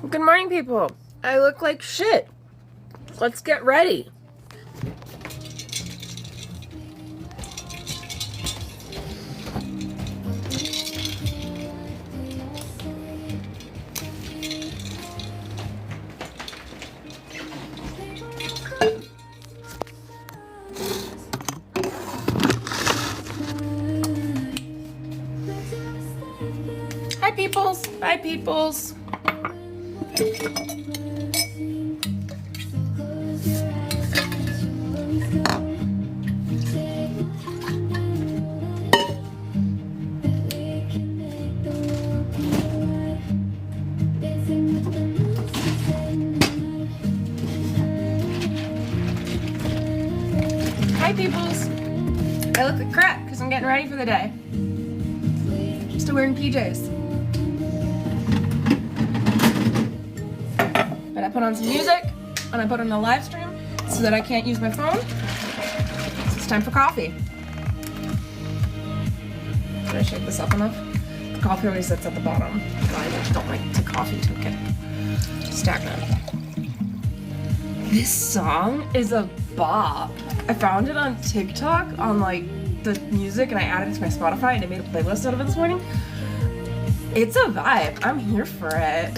Good morning, people. I look like shit. Let's get ready. Hi, peoples. Bye, peoples. Hi, peoples. I look like crap because I'm getting ready for the day. Still wearing PJs. But I put on some music and I put on a live stream so that I can't use my phone. So it's time for coffee. Did I shake this up enough? The coffee always sits at the bottom. I don't like the coffee to get stagnant. This song is a bop. I found it on TikTok on like the music and I added it to my Spotify and I made a playlist out of it this morning. It's a vibe. I'm here for it.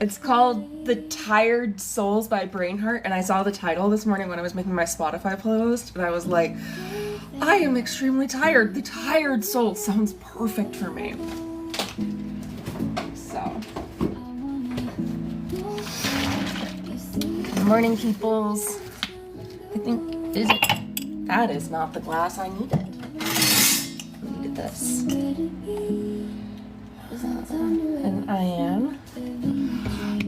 It's called The Tired Souls by Brainheart, and I saw the title this morning when I was making my Spotify playlist, and I was like, I am extremely tired. The Tired Soul sounds perfect for me. So. Good morning, peoples. I think, that is not the glass I needed. I needed this. And I am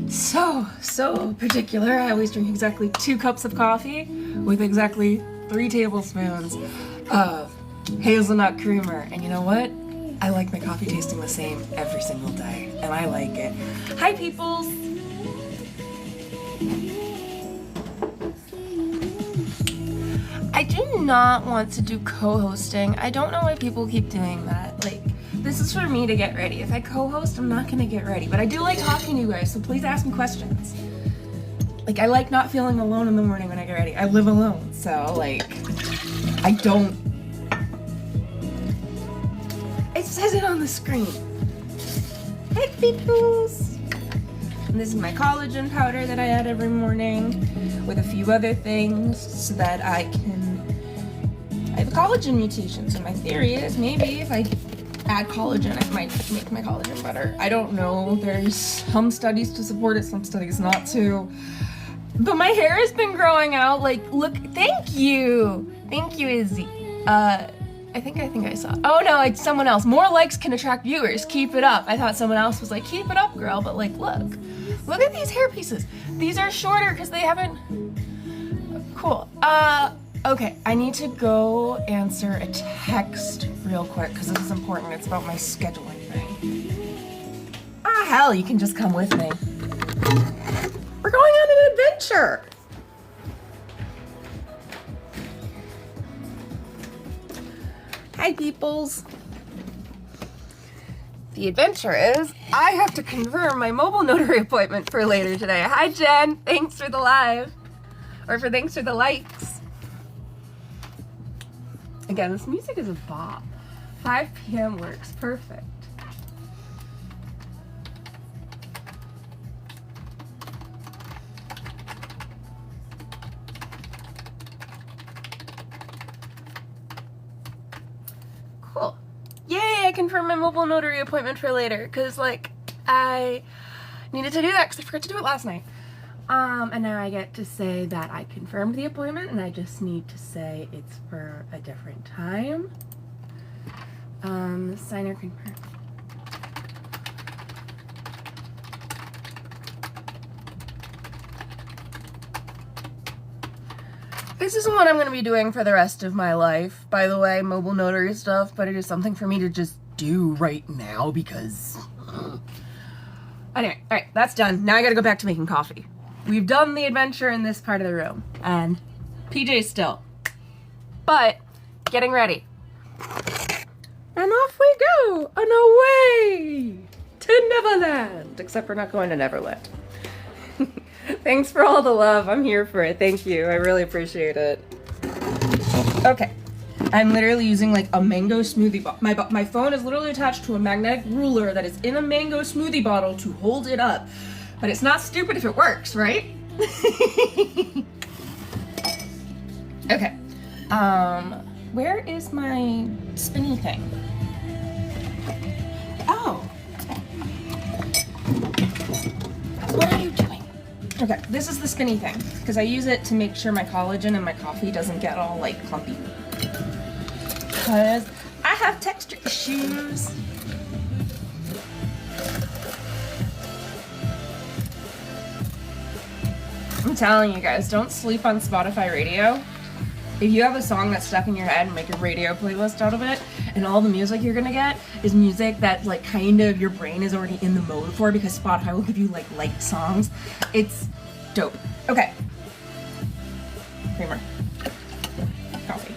so particular. I always drink exactly 2 cups of coffee with exactly 3 tablespoons of hazelnut creamer. And you know what? I like my coffee tasting the same every single day, and I like it. Hi, peoples. I do not want to do co-hosting. I don't know why people keep doing that. Like, this is for me to get ready. If I co-host, I'm not gonna get ready. But I do like talking to you guys, so please ask me questions. Like, I like not feeling alone in the morning when I get ready. I live alone, so, like, I don't... It says it on the screen. Hi, peoples! And this is my collagen powder that I add every morning with a few other things so that I have a collagen mutation. So my theory is maybe if I add collagen, it might make my collagen better. I don't know. There's some studies to support it, some studies not to. But my hair has been growing out. Like, look, thank you. Thank you, Izzy. I think I saw. Oh no, it's someone else. More likes can attract viewers. Keep it up. I thought someone else was like, keep it up, girl. But like, look at these hair pieces. These are shorter because they haven't. Cool. Okay. I need to go answer a text real quick because this is important. It's about my scheduling thing. Ah, hell, you can just come with me. We're going on an adventure. Hi, peoples. The adventure is I have to confirm my mobile notary appointment for later today. Hi, Jen. Thanks for the live. Thanks for the likes. Again, this music is a bop. 5 p.m. works perfect. Cool. Yay, I confirmed my mobile notary appointment for later, because, like, I needed to do that because I forgot to do it last night. And now I get to say that I confirmed the appointment, and I just need to say it's for a different time. Signer confirmed. This isn't what I'm going to be doing for the rest of my life, by the way, mobile notary stuff, but it is something for me to just do right now because... Anyway, alright, that's done. Now I gotta go back to making coffee. We've done the adventure in this part of the room, and PJ still. But, getting ready. And off we go, and away! to Neverland, except we're not going to Neverland. Thanks for all the love. I'm here for it. Thank you. I really appreciate it. Okay. I'm literally using like a mango smoothie bottle. My phone is literally attached to a magnetic ruler that is in a mango smoothie bottle to hold it up. But it's not stupid if it works, right? Okay. Where is my spinny thing? Oh. What are you doing? Okay, this is the spinny thing, because I use it to make sure my collagen in my coffee doesn't get all like clumpy. Because I have texture issues. I'm telling you guys, don't sleep on Spotify radio. If you have a song that's stuck in your head, and make a radio playlist out of it, and all the music you're gonna get is music that like kind of your brain is already in the mode for, because Spotify will give you like light songs. It's dope. Okay. Creamer. Coffee.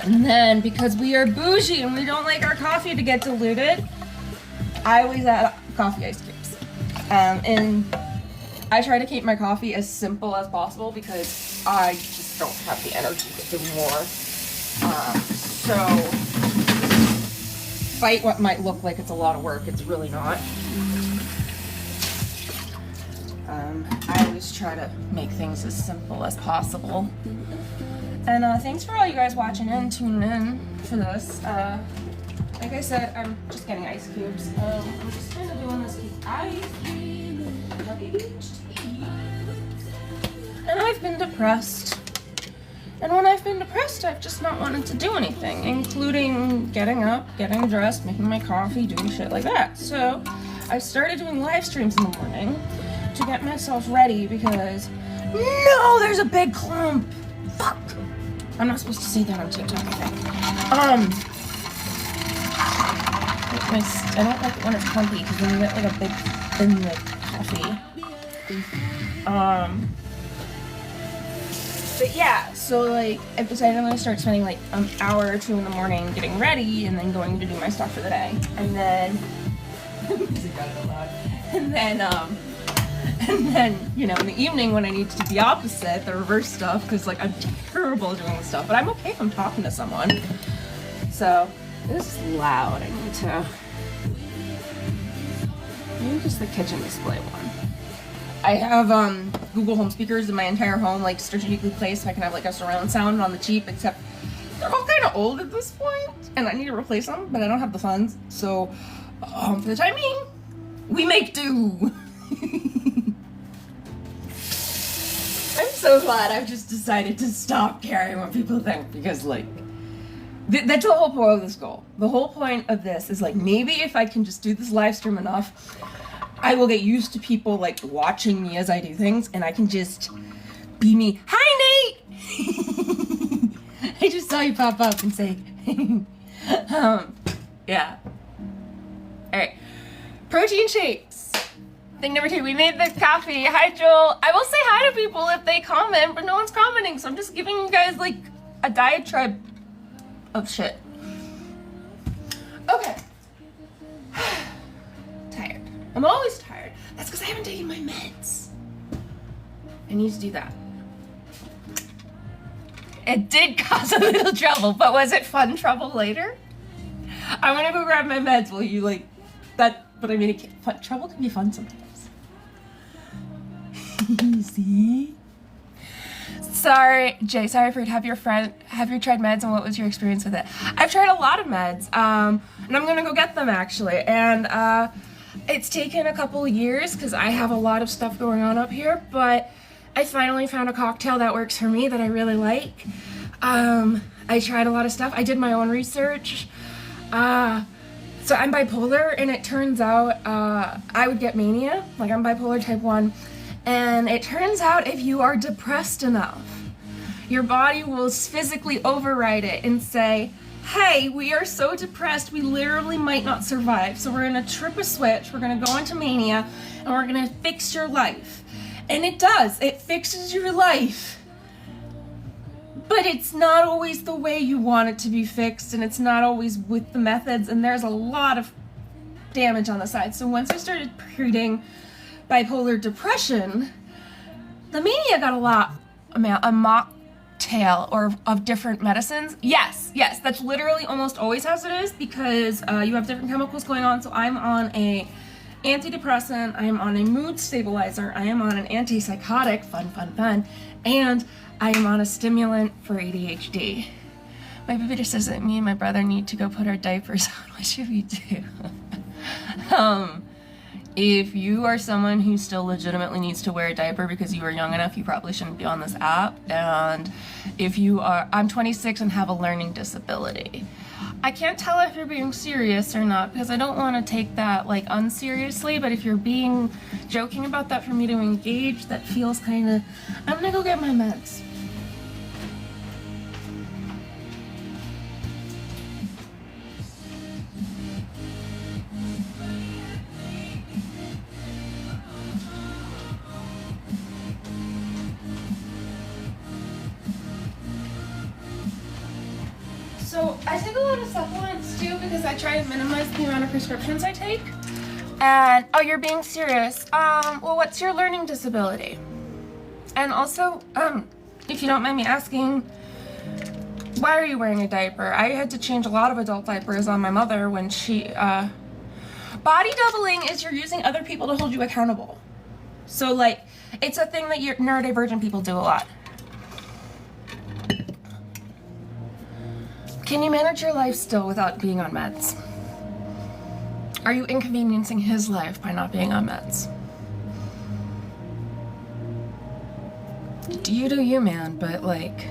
And then, because we are bougie and we don't like our coffee to get diluted, I always add coffee ice cubes. And I try to keep my coffee as simple as possible because I just don't have the energy to do more. So, despite what might look like it's a lot of work, it's really not. I always try to make things as simple as possible. And thanks for all you guys watching and tuning in for this. Like I said, I'm just getting ice cubes. I'm just kind of doing this because and I've been depressed. And when I've been depressed, I've just not wanted to do anything, including getting up, getting dressed, making my coffee, doing shit like that. So I started doing live streams in the morning to get myself ready because, no, there's a big clump. Fuck. I'm not supposed to say that on TikTok, I think. I don't like it when it's clumpy because then you get like a big thin like coffee. But yeah, so like I've decided I'm gonna start spending like an hour or two in the morning getting ready and then going to do my stuff for the day. And then and then, you know, in the evening when I need to do the opposite, the reverse stuff, because like I'm terrible at doing this stuff, but I'm okay if I'm talking to someone. So this is loud. I need to maybe just the kitchen display one. I have Google Home speakers in my entire home, like strategically placed so I can have like a surround sound on the cheap, except they're all kind of old at this point and I need to replace them, but I don't have the funds. So for the time being, we make do. I'm so glad I've just decided to stop caring what people think, because like that's the whole point of this goal. The whole point of this is like, maybe if I can just do this live stream enough, I will get used to people like watching me as I do things, and I can just be me. Hi, Nate. I just saw you pop up and say, yeah. All right, protein shakes. Thing number 2, we made the coffee. Hi, Joel. I will say hi to people if they comment, but no one's commenting, so I'm just giving you guys like a diatribe of shit. Okay. Tired. I'm always tired. That's because I haven't taken my meds. I need to do that. It did cause a little trouble, but was it fun trouble later? I'm gonna go grab my meds while you like that, but I mean, trouble can be fun sometimes. See? Sorry, Jay, sorry for it. Have you tried meds and what was your experience with it? I've tried a lot of meds, and I'm gonna go get them actually. And it's taken a couple of years because I have a lot of stuff going on up here, but I finally found a cocktail that works for me that I really like. I tried a lot of stuff. I did my own research. So I'm bipolar, and it turns out I would get mania, like I'm bipolar type 1, and it turns out if you are depressed enough, your body will physically override it and say, hey, we are so depressed, we literally might not survive, so we're gonna trip a switch, we're gonna go into mania, and we're gonna fix your life. And it does, it fixes your life. But it's not always the way you want it to be fixed, and it's not always with the methods, and there's a lot of damage on the side. So once I started treating bipolar depression, the mania got a mocktail or of different medicines. Yes, that's literally almost always as it is, because you have different chemicals going on. So I'm on a antidepressant, I am on a mood stabilizer, I am on an antipsychotic, fun, and I am on a stimulant for ADHD. My baby just says that me and my brother need to go put our diapers on. What should we do? If you are someone who still legitimately needs to wear a diaper because you are young enough, you probably shouldn't be on this app. And if you are, I'm 26 and have a learning disability. I can't tell if you're being serious or not, because I don't want to take that like unseriously, but if you're being joking about that for me to engage, that feels kind of, I'm gonna go get my meds. So I take a lot of supplements too, because I try to minimize the amount of prescriptions I take. And, oh, you're being serious. Well, what's your learning disability? And also, if you don't mind me asking, why are you wearing a diaper? I had to change a lot of adult diapers on my mother when she, body doubling is you're using other people to hold you accountable. So like, it's a thing that neurodivergent people do a lot. Can you manage your life still without being on meds? Are you inconveniencing his life by not being on meds? Do you, man, but like...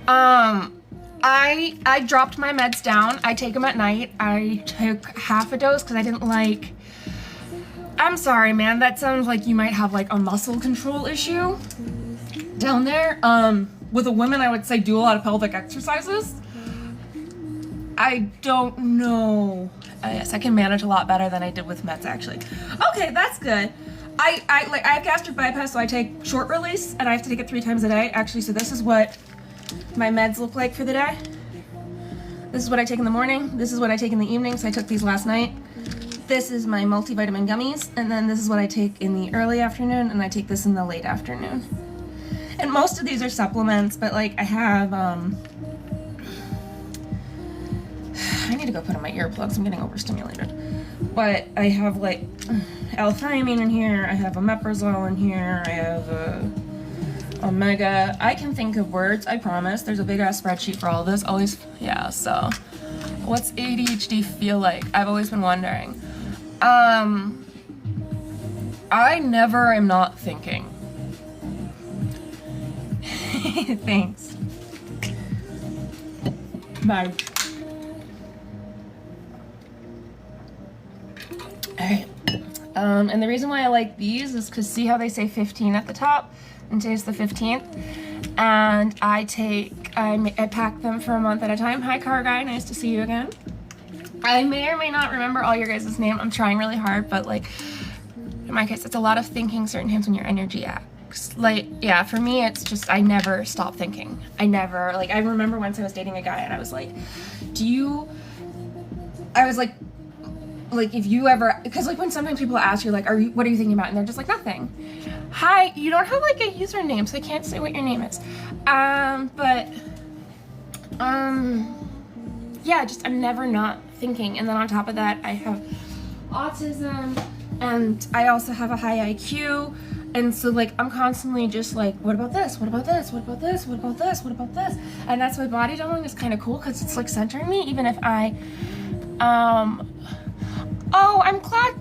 I dropped my meds down. I take them at night. I took half a dose because I didn't like... I'm sorry, man, that sounds like you might have like a muscle control issue down there. With a woman, I would say do a lot of pelvic exercises. I don't know. Yes, I can manage a lot better than I did with meds, actually. Okay, that's good. I have gastric bypass, so I take short release, and I have to take it 3 times a day. Actually, so this is what my meds look like for the day. This is what I take in the morning. This is what I take in the evening, so I took these last night. This is my multivitamin gummies, and then this is what I take in the early afternoon, and I take this in the late afternoon. And most of these are supplements, but like I have, I need to go put on my earplugs, I'm getting overstimulated. But I have like L-thiamine in here, I have omeprazole in here, I have omega. I can think of words, I promise. There's a big ass spreadsheet for all of this, always, yeah, so. What's ADHD feel like? I've always been wondering. I never am not thinking. Thanks. Bye. Alright. And the reason why I like these is because see how they say 15 at the top? And today's the 15th. And I pack them for a month at a time. Hi, car guy. Nice to see you again. I may or may not remember all your guys' name. I'm trying really hard, but like, in my case, it's a lot of thinking certain times when your energy acts. Like, yeah, for me, it's just, I never stop thinking. I never, like, I remember once I was dating a guy and I was like, if you ever, because like when sometimes people ask you, like, what are you thinking about? And they're just like, nothing. Hi, you don't have like a username, so I can't say what your name is. Yeah, just, I'm never not thinking. And then on top of that, I have autism and I also have a high IQ. And so like, I'm constantly just like, what about this? What about this? What about this? What about this? What about this? And that's why body doubling is kind of cool because it's like centering me, even if I, oh, I'm glad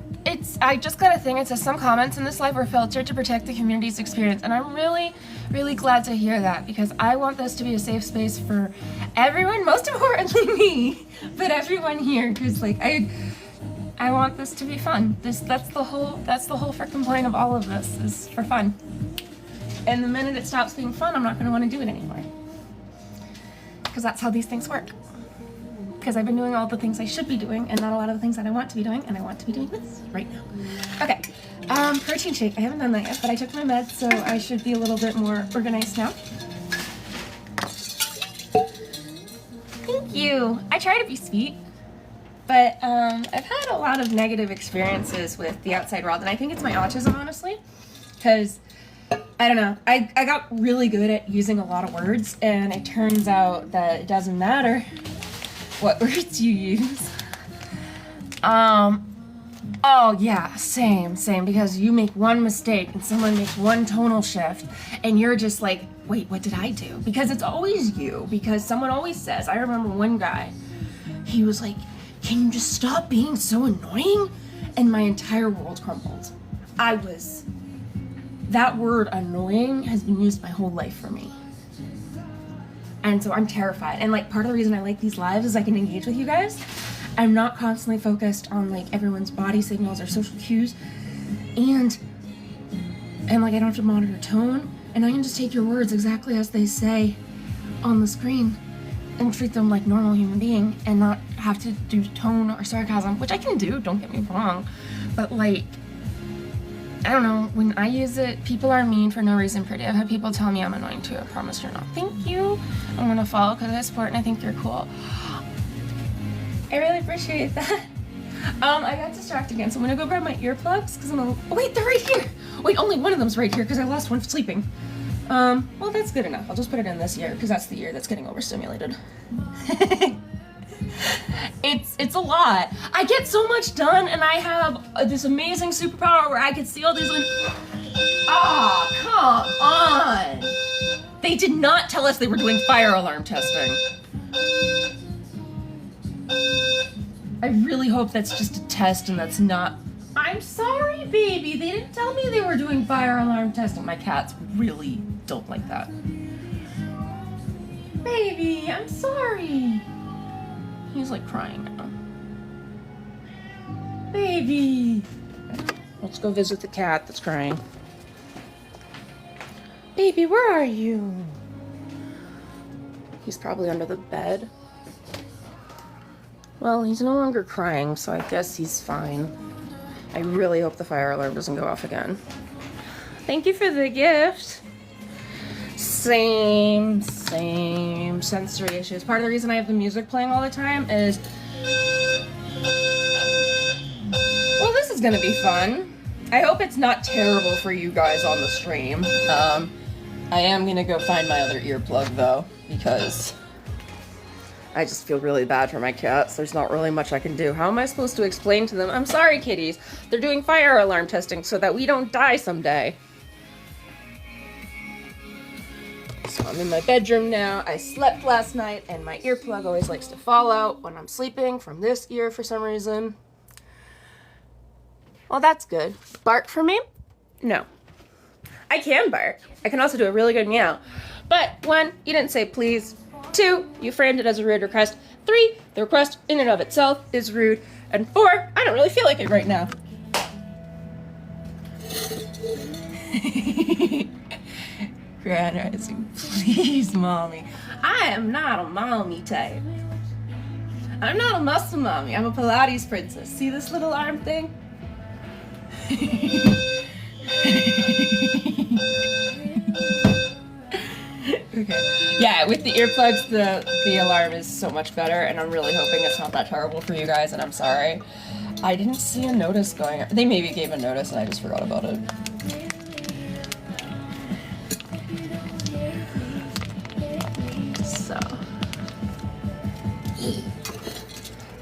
I just got a thing. It says some comments in this live were filtered to protect the community's experience. And I'm really, really glad to hear that because I want this to be a safe space for everyone, most importantly me, but everyone here. Cause like, I want this to be fun. That's the whole freaking point of all of this is for fun. And the minute it stops being fun, I'm not gonna wanna do it anymore. Because that's how these things work. Because I've been doing all the things I should be doing and not a lot of the things that I want to be doing, and I want to be doing this right now. Okay, protein shake. I haven't done that yet, but I took my meds, so I should be a little bit more organized now. Thank you. I try to be sweet. But I've had a lot of negative experiences with the outside world, and I think it's my autism, honestly, because I don't know. I got really good at using a lot of words, and it turns out that it doesn't matter what words you use. Oh yeah, same, because you make one mistake and someone makes one tonal shift and you're just like, wait, what did I do? Because it's always you, because someone always says, I remember one guy, he was like, can you just stop being so annoying? And my entire world crumbled. That word annoying has been used my whole life for me. And so I'm terrified. And like part of the reason I like these lives is I can engage with you guys. I'm not constantly focused on like everyone's body signals or social cues. And like I don't have to monitor tone. And I can just take your words exactly as they say on the screen and treat them like normal human being and not have to do tone or sarcasm, which I can do, don't get me wrong. But like, I don't know, when I use it, people are mean for no reason pretty. I've had people tell me I'm annoying too. I promise you're not. Thank you. I'm gonna follow because I support and I think you're cool. I really appreciate that. I got distracted again, so I'm gonna go grab my earplugs because oh wait, they're right here. Wait, only one of them's right here because I lost one sleeping. Well, that's good enough. I'll just put it in this ear because that's the ear that's getting overstimulated. It's a lot. I get so much done, and I have this amazing superpower where I can see all these. Come on! They did not tell us they were doing fire alarm testing. I really hope that's just a test and that's not. I'm sorry, baby. They didn't tell me they were doing fire alarm testing. My cats really don't like that. Baby, I'm sorry. He's like crying now. Baby. Let's go visit the cat that's crying. Baby, where are you? He's probably under the bed. Well, he's no longer crying, so I guess he's fine. I really hope the fire alarm doesn't go off again. Thank you for the gift. Same sensory issues. Part of the reason I have the music playing all the time is, well, this is gonna be fun. I hope it's not terrible for you guys on the stream. I am gonna go find my other earplug though, because I just feel really bad for my cats. There's not really much I can do. How am I supposed to explain to them, I'm sorry kitties, they're doing fire alarm testing so that we don't die someday. So I'm in my bedroom now. I slept last night and my earplug always likes to fall out when I'm sleeping from this ear for some reason. Well, that's good. Bark for me? No. I can bark. I can also do a really good meow. But 1, you didn't say please. 2, you framed it as a rude request. 3, the request in and of itself is rude. And 4, I don't really feel like it right now. Grand Rising, please, mommy. I am not a mommy type. I'm not a muscle mommy. I'm a Pilates princess. See this little arm thing? Okay. Yeah, with the earplugs, the alarm is so much better, and I'm really hoping it's not that terrible for you guys, and I'm sorry. I didn't see a notice going. They maybe gave a notice, and I just forgot about it.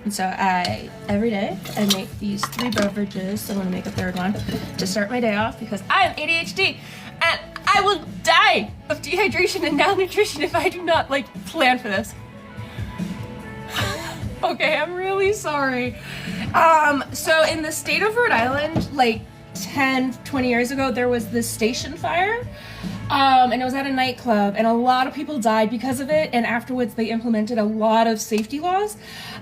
So every day I make these 3 beverages. I'm gonna make a 3rd one to start my day off because I have ADHD and I will die of dehydration and malnutrition if I do not plan for this. Okay, I'm really sorry. So in the state of Rhode Island, 10, 20 years ago, there was this station fire. And it was at a nightclub, and a lot of people died because of it, and afterwards they implemented a lot of safety laws.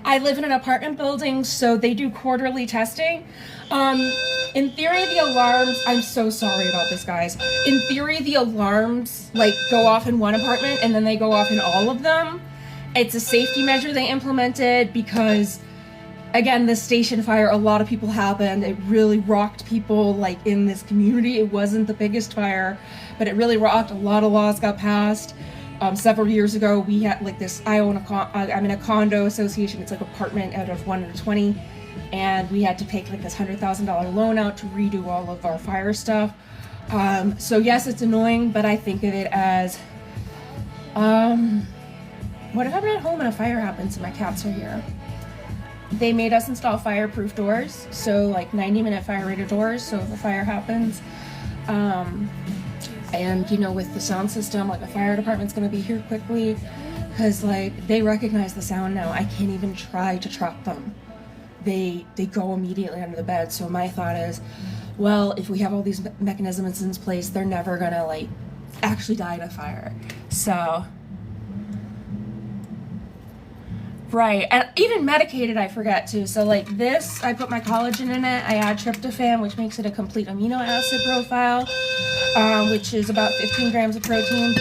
I live in an apartment building, so they do quarterly testing. In theory, the alarms, I'm so sorry about this, guys. In theory, the alarms, go off in one apartment, and then they go off in all of them. It's a safety measure they implemented because, again, the station fire, a lot of people happened. It really rocked people, in this community. It wasn't the biggest fire, but it really rocked. A lot of laws got passed. Several years ago, we had like this, I'm in a condo association, it's like apartment out of 1 or 20, and we had to take like this $100,000 loan out to redo all of our fire stuff. So yes, it's annoying, but I think of it as, what if I'm not home and a fire happens and my cats are here? They made us install fireproof doors, so like 90-minute fire rated doors, so if a fire happens, and you know, with the sound system, like the fire department's gonna be here quickly, because like they recognize the sound now. I can't even try to trap them. They go immediately under the bed. So my thought is, well, if we have all these mechanisms in place, they're never gonna like actually die in a fire. So right, and even medicated I forget too. So like this, I put my collagen in it, I add tryptophan, which makes it a complete amino acid profile, which is about 15 grams of protein.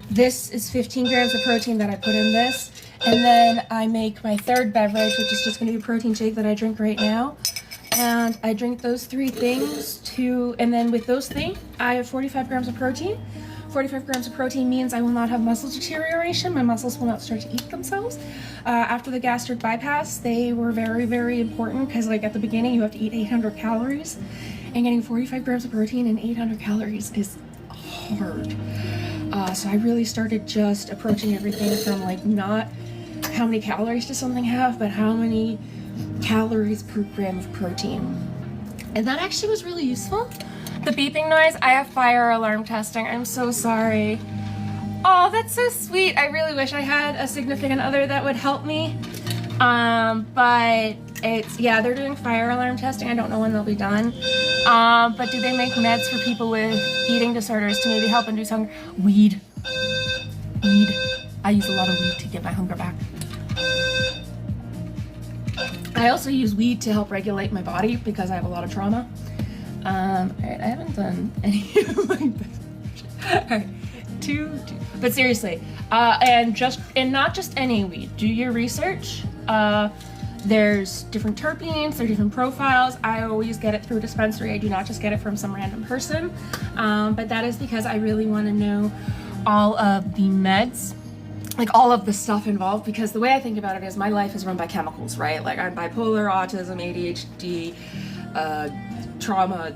This is 15 grams of protein that I put in this. And then I make my third beverage, which is just gonna be a protein shake that I drink right now. And I drink those 3 things and then with those things, I have 45 grams of protein. 45 grams of protein means I will not have muscle deterioration. My muscles will not start to eat themselves. After the gastric bypass, they were very, very important because like at the beginning, you have to eat 800 calories and getting 45 grams of protein and 800 calories is hard. So I really started just approaching everything from like not how many calories does something have, but how many calories per gram of protein. And that actually was really useful. The beeping noise, I have fire alarm testing. I'm so sorry. Oh, that's so sweet. I really wish I had a significant other that would help me. But yeah, they're doing fire alarm testing. I don't know when they'll be done. But do they make meds for people with eating disorders to maybe help induce hunger? Weed. I use a lot of weed to get my hunger back. I also use weed to help regulate my body because I have a lot of trauma. Alright, I haven't done any of my beverages. Alright, two. But seriously, and not just any weed. Do your research. There's different terpenes, there's different profiles. I always get it through a dispensary. I do not just get it from some random person. But that is because I really want to know all of the meds, like all of the stuff involved, because the way I think about it is my life is run by chemicals, right? Like I'm bipolar, autism, ADHD, trauma,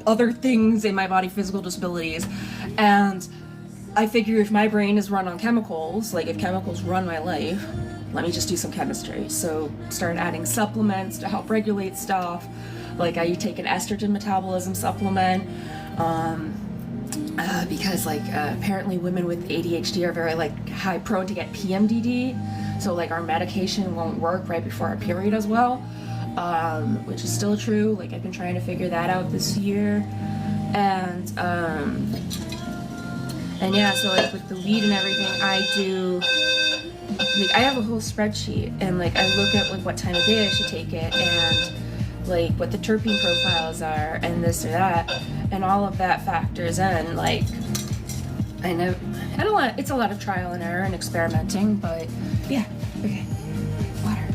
other things in my body, physical disabilities, and I figure if my brain is run on chemicals, like if chemicals run my life, let me just do some chemistry. So start adding supplements to help regulate stuff. Like I take an estrogen metabolism supplement, because like apparently women with ADHD are very like high prone to get PMDD. So like our medication won't work right before our period as well, which is still true. Like I've been trying to figure that out this year. And yeah, so like with the weed and everything, I do, like I have a whole spreadsheet and like I look at like what time of day I should take it and like what the terpene profiles are and this or that, and all of that factors in. Like I know it's a lot of trial and error and experimenting, but yeah. Okay, water.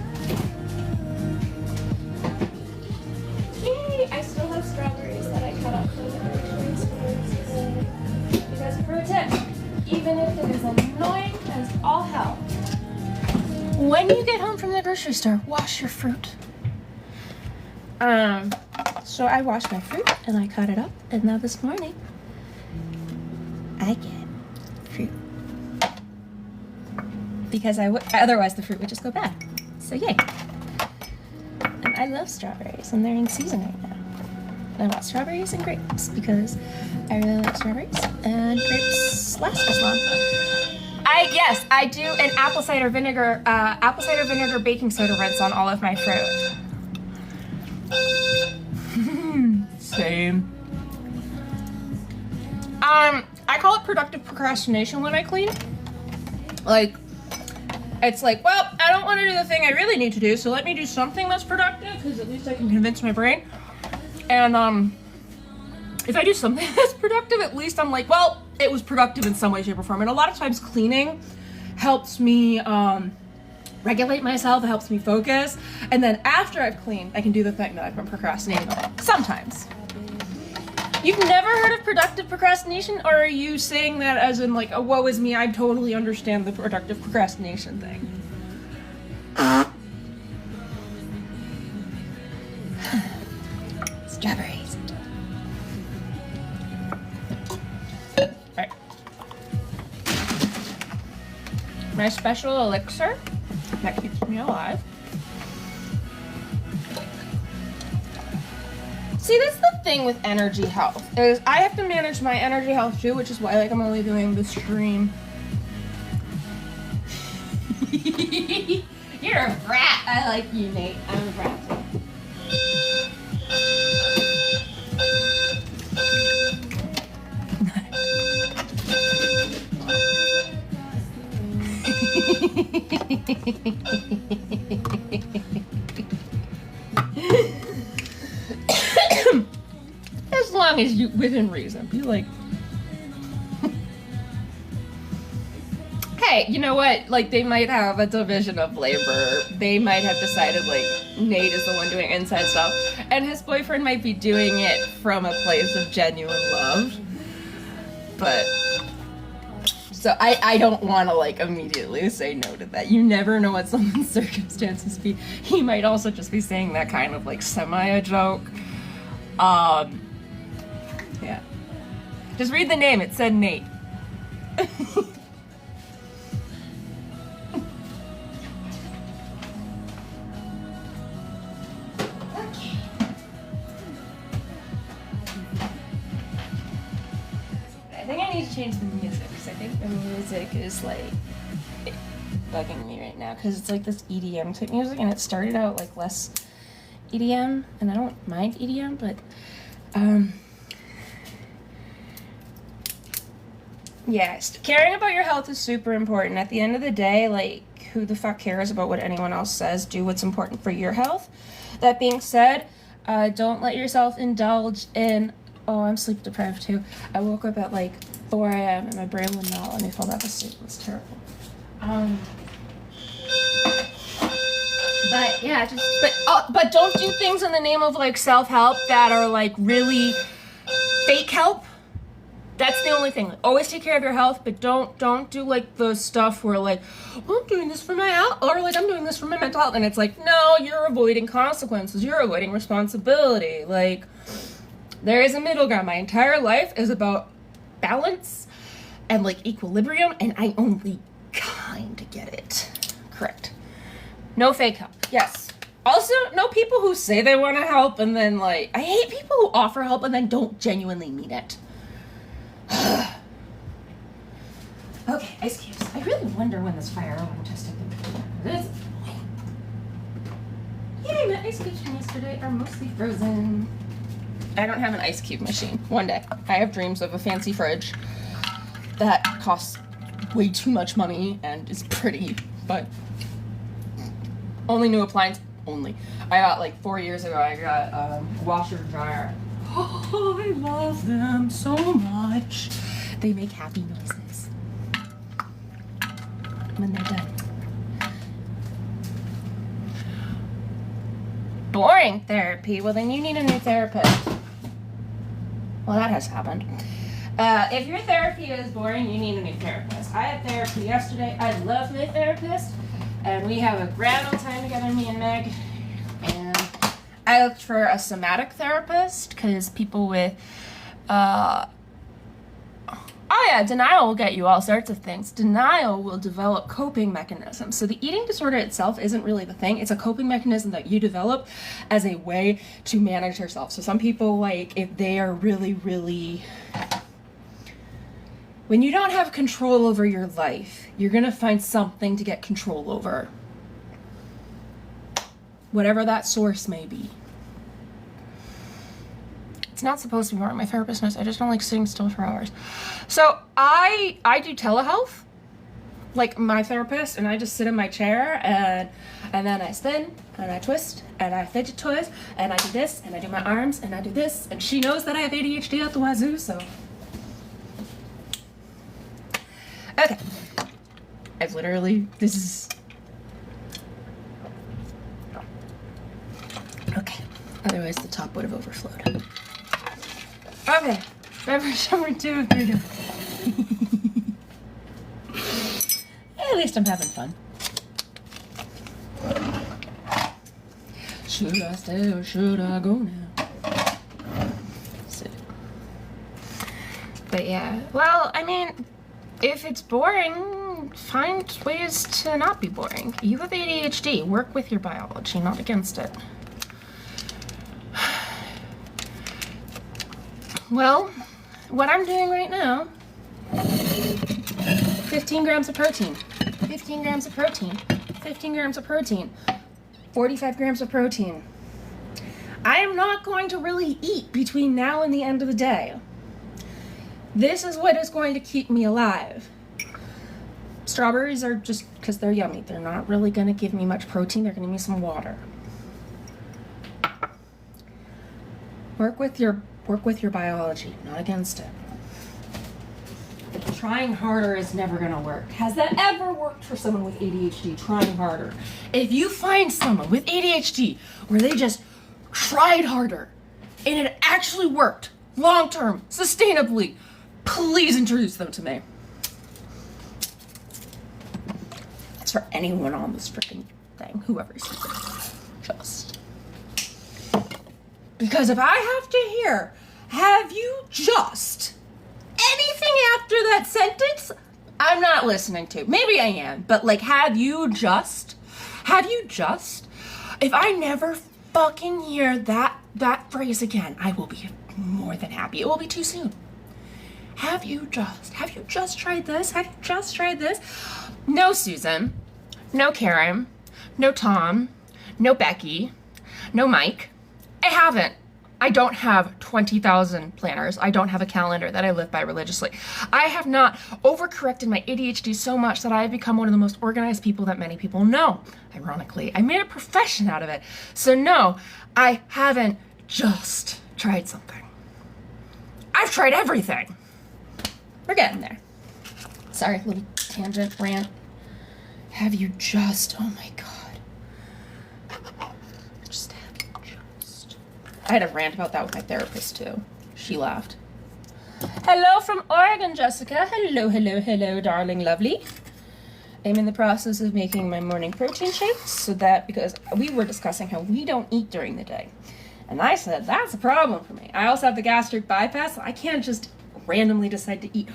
Yay! I still have strawberries that I cut up for the because pro tip, even if it is annoying as all hell, when you get home from the grocery store, wash your fruit. So I washed my fruit and I cut it up, and now this morning I get fruit because otherwise the fruit would just go bad. So yay! And I love strawberries, and they're in season right now. I want strawberries and grapes because I really like strawberries, and grapes last as long. Yes, I do an apple cider vinegar baking soda rinse on all of my fruit. Same. I call it productive procrastination when I clean. Like, it's like, well, I don't want to do the thing I really need to do, so let me do something that's productive, because at least I can convince my brain. And if I do something that's productive, at least I'm like, well, it was productive in some way, shape, or form. And a lot of times cleaning helps me regulate myself, it helps me focus. And then after I've cleaned, I can do the thing that I've been procrastinating on. Sometimes. You've never heard of productive procrastination, or are you saying that as in like, oh, woe is me, I totally understand the productive procrastination thing? Strawberries. Alright. My special elixir that keeps me alive. See, that's the thing with energy health, is I have to manage my energy health too, which is why like I'm only doing the stream. You're a brat. I like you, Nate. I'm a brat too. As long as you within reason, be like, hey, you know what? Like, they might have a division of labor. They might have decided like Nate is the one doing inside stuff, and his boyfriend might be doing it from a place of genuine love. But so I don't want to like immediately say no to that. You never know what someone's circumstances be. He might also just be saying that kind of like semi a joke. Yeah. Just read the name. It said Nate. I think I need to change the music, because I think the music is like bugging me right now, because it's like this EDM type music, and it started out like less EDM, and I don't mind EDM, but yes, caring about your health is super important. At the end of the day, like, who the fuck cares about what anyone else says? Do what's important for your health. That being said, don't let yourself indulge in, oh, I'm sleep deprived too. I woke up at like 4 a.m. and my brain would not let me fall back asleep. It was terrible. But yeah, but don't do things in the name of like self-help that are like really fake help. That's the only thing. Like, always take care of your health, but don't do like the stuff where like, well, I'm doing this for my health, or like I'm doing this for my mental health, and it's like, no, you're avoiding consequences, you're avoiding responsibility. Like, there is a middle ground. My entire life is about balance and like equilibrium, and I only kind of get it. Correct. No fake help. Yes. Also, no people who say they want to help and then like, I hate people who offer help and then don't genuinely mean it. Okay, ice cubes. I really wonder when this fire alarm testing is. Yay, my ice cubes from yesterday are mostly frozen. I don't have an ice cube machine. One day. I have dreams of a fancy fridge that costs way too much money and is pretty, but only new appliance. Only. I got like 4 years ago, I got a washer and dryer. Oh, I love them so much. They make happy noises when they're done. Boring therapy. Well, then you need a new therapist. Well, that has happened. If your therapy is boring, you need a new therapist. I had therapy yesterday. I love my therapist, and we have a grand old time together, me and Meg. And I looked for a somatic therapist, because people with, denial will get you all sorts of things. Denial will develop coping mechanisms. So the eating disorder itself isn't really the thing. It's a coping mechanism that you develop as a way to manage yourself. So some people, like, if they are really, really... When you don't have control over your life, you're going to find something to get control over. Whatever that source may be. It's not supposed to be more. My therapist knows I just don't like sitting still for hours. So I do telehealth, like my therapist, and I just sit in my chair and then I spin and I twist and I fidget toys and I do this and I do my arms and I do this, and she knows that I have ADHD at the wazoo, so. Okay. I've literally, this is. Okay. Otherwise the top would have overflowed. Okay, beverage number 2 of 3. At least I'm having fun. Should I stay or should I go now? Sit. But yeah, well, I mean, if it's boring, find ways to not be boring. You have ADHD. Work with your biology, not against it. Well, what I'm doing right now, 15 grams of protein, 15 grams of protein, 15 grams of protein, 45 grams of protein. I am not going to really eat between now and the end of the day. This is what is going to keep me alive. Strawberries are just because they're yummy. They're not really going to give me much protein. They're going to give me some water. Work with your biology, not against it. Trying harder is never going to work. Has that ever worked for someone with ADHD, trying harder? If you find someone with ADHD where they just tried harder and it actually worked long-term, sustainably, please introduce them to me. It's for anyone on this freaking thing, whoever sees it. Just. Because if I have to hear, have you just anything after that sentence, I'm not listening to. Maybe I am, but like, have you just, if I never fucking hear that phrase again, I will be more than happy. It will be too soon. Have you just tried this? Have you just tried this? No Susan, no Karen, no Tom, no Becky, no Mike. I haven't. I don't have 20,000 planners. I don't have a calendar that I live by religiously. I have not overcorrected my ADHD so much that I have become one of the most organized people that many people know. Ironically, I made a profession out of it. So no, I haven't just tried something. I've tried everything. We're getting there. Sorry, little tangent rant. Have you just, oh my God. I had a rant about that with my therapist too. She laughed. Hello from Oregon, Jessica. Hello, darling, lovely. I'm in the process of making my morning protein shakes so that, because we were discussing how we don't eat during the day. And I said, that's a problem for me. I also have the gastric bypass, so I can't just randomly decide to eat.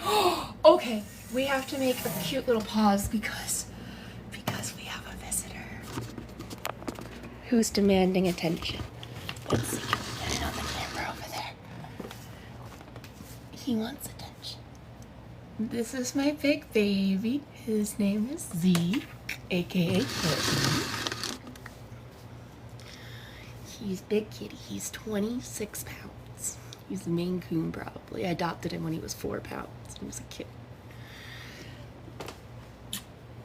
Okay, we have to make a cute little pause because we have a visitor who's demanding attention. Let's see. Get it on the camera over there. He wants attention. This is my big baby. His name is Z, aka Reilly. He's big kitty. He's 26 pounds. He's a Maine Coon probably. I adopted him when he was 4 pounds. He was a kid.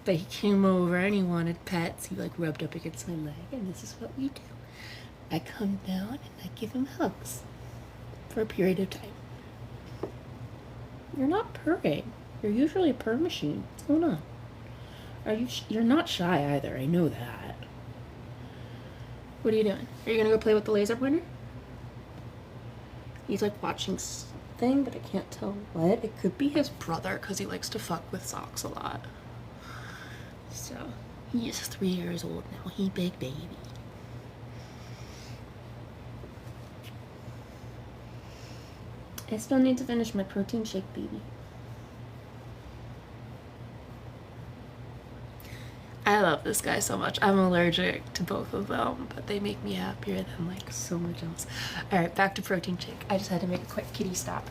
But he came over and he wanted pets. He like rubbed up against my leg, and this is what we do. I come down and I give him hugs for a period of time. You're not purring. You're usually a purr machine. What's going on? You're not shy either. I know that. What are you doing? Are you gonna go play with the laser pointer? He's like watching something, but I can't tell what. It could be his brother because he likes to fuck with socks a lot. So he's 3 years old now. He big baby. I still need to finish my protein shake, baby. I love this guy so much. I'm allergic to both of them, but they make me happier than like so much else. All right, back to protein shake. I just had to make a quick kitty stop.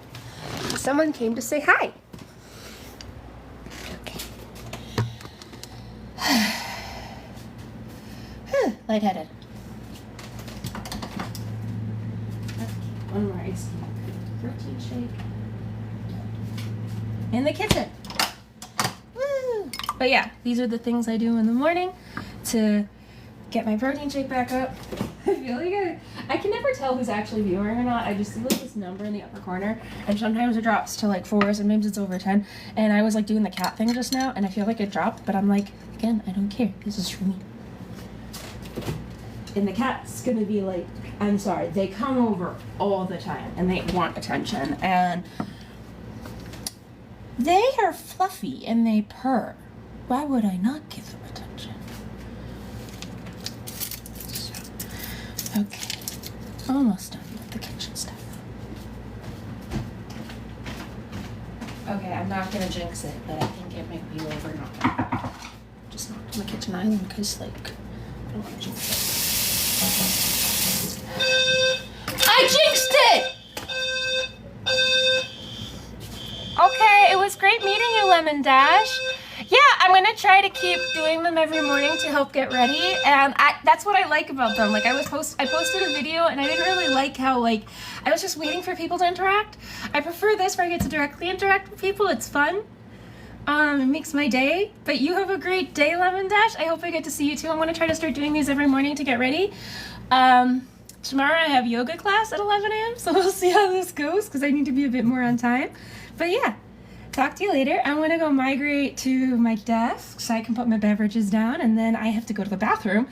Someone came to say hi. Okay. Lightheaded. Okay, one more ice cream. Protein shake in the kitchen. Woo! But yeah, these are the things I do in the morning to get my protein shake back up. I feel like I can never tell who's actually viewing or not. I just see like this number in the upper corner, and sometimes it drops to like 4, sometimes it's over 10. And I was like doing the cat thing just now, and I feel like it dropped, but I'm like, again, I don't care. This is for me. And the cat's gonna be like I'm sorry, they come over all the time and they want attention, and they are fluffy and they purr. Why would I not give them attention? So, okay, almost done with the kitchen stuff. Okay, I'm not gonna jinx it, but I think it might be over now. Just not on the kitchen island because, like, I don't want to jinx it. I jinxed it! Okay, it was great meeting you, Lemon Dash. Yeah, I'm gonna try to keep doing them every morning to help get ready, and that's what I like about them. Like, I posted a video, and I didn't really like how, like, I was just waiting for people to interact. I prefer this where I get to directly interact with people. It's fun. It makes my day. But you have a great day, Lemon Dash. I hope I get to see you too. I'm gonna try to start doing these every morning to get ready. Tomorrow I have yoga class at 11 a.m., so we'll see how this goes because I need to be a bit more on time. But yeah, talk to you later. I'm gonna go migrate to my desk so I can put my beverages down, and then I have to go to the bathroom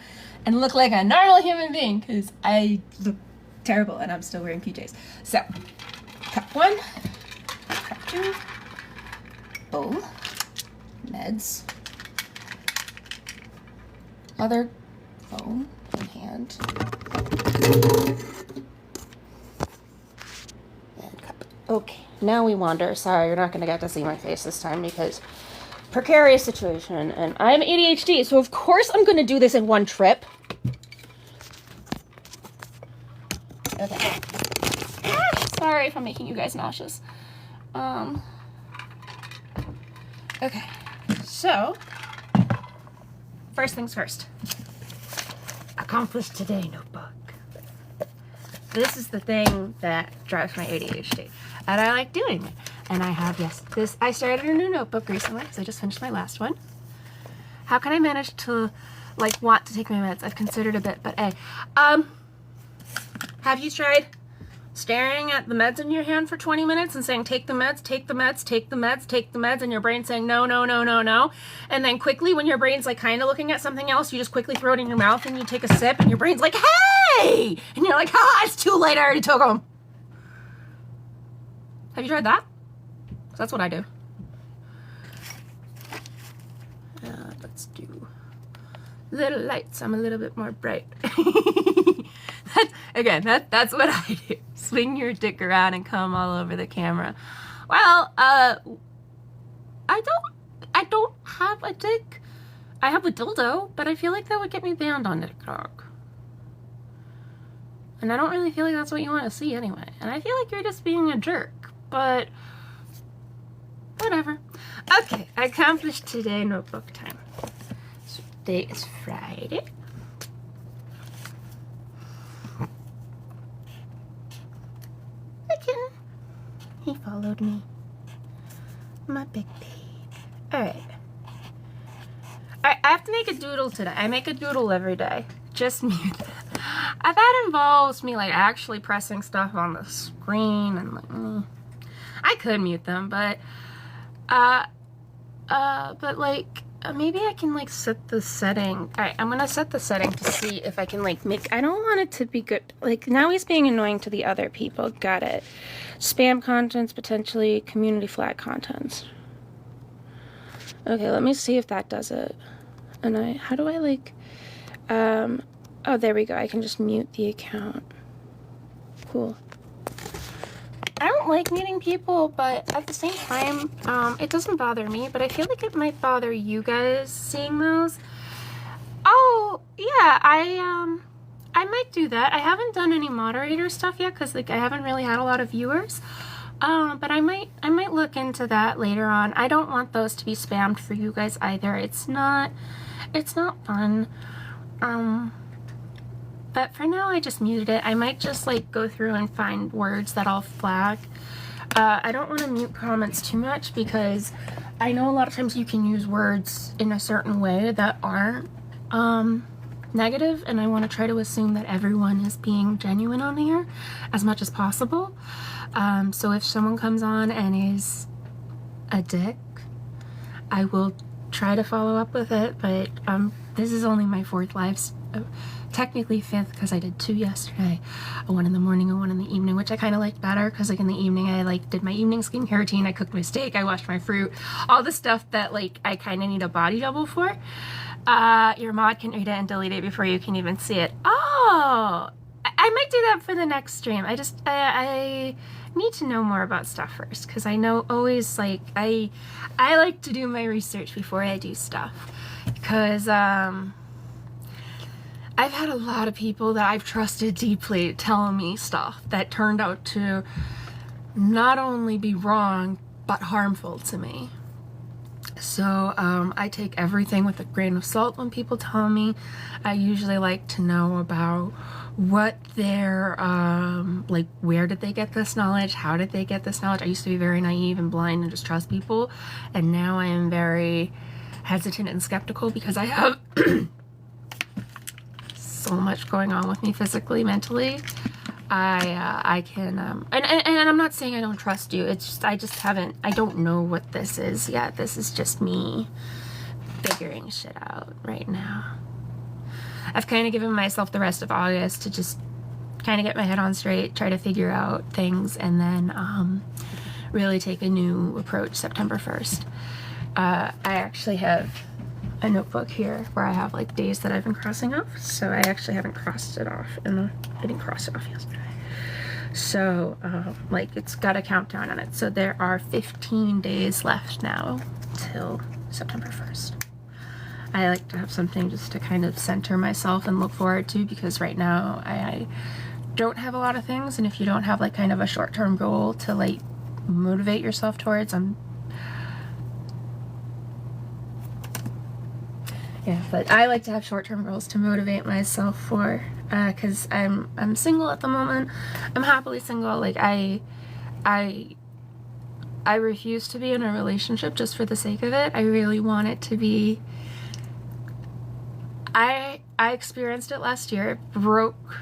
and look like a normal human being because I look terrible and I'm still wearing PJs. So, cup 1, cup 2, bowl, meds, other phone in hand, and cup. Okay, now we wander. Sorry, you're not going to get to see my face this time because precarious situation, and I have ADHD, so of course I'm going to do this in one trip. Okay. Sorry if I'm making you guys nauseous. Okay, so first things first. Accomplished today notebook. This is the thing that drives my ADHD, and I like doing it. And I have, yes, this, I started a new notebook recently because I just finished my last one. How can I manage to, like, want to take my meds? I've considered a bit, but hey. Have you tried staring at the meds in your hand for 20 minutes and saying, take the meds, take the meds, take the meds, take the meds, and your brain saying, no, no, no, no, no. And then quickly, when your brain's like kind of looking at something else, you just quickly throw it in your mouth and you take a sip and your brain's like, hey! And you're like, ah, it's too late, I already took them. Have you tried that? That's what I do. Let's do little lights. I'm a little bit more bright. That's what I do. Swing your dick around and come all over the camera. Well, I don't have a dick. I have a dildo, but I feel like that would get me banned on TikTok. And I don't really feel like that's what you want to see anyway. And I feel like you're just being a jerk, but whatever. Okay, I accomplished today notebook time. So today is Friday. He followed me. My big babe. Alright. I have to make a doodle today. I make a doodle every day. Just mute that. That involves me, like, actually pressing stuff on the screen and, like, I could mute them, but maybe I can, like, set the setting. Alright, I'm gonna set the setting to see if I can, like, make, I don't want it to be good. Like, now he's being annoying to the other people. Got it. Spam contents, potentially community flag contents. Okay, let me see if that does it. And how do I, like, oh, there we go. I can just mute the account. Cool. I don't like muting people, but at the same time, it doesn't bother me, but I feel like it might bother you guys seeing those. Oh, yeah, I might do that. I haven't done any moderator stuff yet because, like, I haven't really had a lot of viewers. But I might look into that later on. I don't want those to be spammed for you guys either. It's not fun. But for now, I just muted it. I might just, like, go through and find words that I'll flag. I don't want to mute comments too much because I know a lot of times you can use words in a certain way that aren't negative, and I want to try to assume that everyone is being genuine on here as much as possible. So if someone comes on and is a dick, I will try to follow up with it, but this is only my 4th live technically 5th because I did 2 yesterday, a 1 in the morning and 1 in the evening, which I kind of liked better because like in the evening I like did my evening skincare routine, I cooked my steak, I washed my fruit, all the stuff that like I kind of need a body double for. Your mod can read it and delete it before you can even see it. Oh, I might do that for the next stream. I need to know more about stuff first because I know always like I like to do my research before I do stuff because I've had a lot of people that I've trusted deeply telling me stuff that turned out to not only be wrong but harmful to me. So I take everything with a grain of salt when people tell me. I usually like to know about what their like where did they get this knowledge, how did they get this knowledge. I used to be very naive and blind and just trust people, and now I am very hesitant and skeptical because I have so much going on with me physically, mentally. I can and I'm not saying I don't trust you, it's just I don't know what this is yet. This is just me figuring shit out right now. I've kind of given myself the rest of August to just kind of get my head on straight, try to figure out things, and then really take a new approach September 1st. I actually have a notebook here where I have like days that I've been crossing off, so I actually haven't crossed it off, and I didn't cross it off yesterday. So like it's got a countdown on it, so there are 15 days left now till September 1st. I like to have something just to kind of center myself and look forward to, because right now I don't have a lot of things, and if you don't have like kind of a short-term goal to like motivate yourself towards, yeah, but I like to have short-term goals to motivate myself for, because I'm single at the moment. I'm happily single. Like I refuse to be in a relationship just for the sake of it. I really want it to be. I experienced it last year. It broke.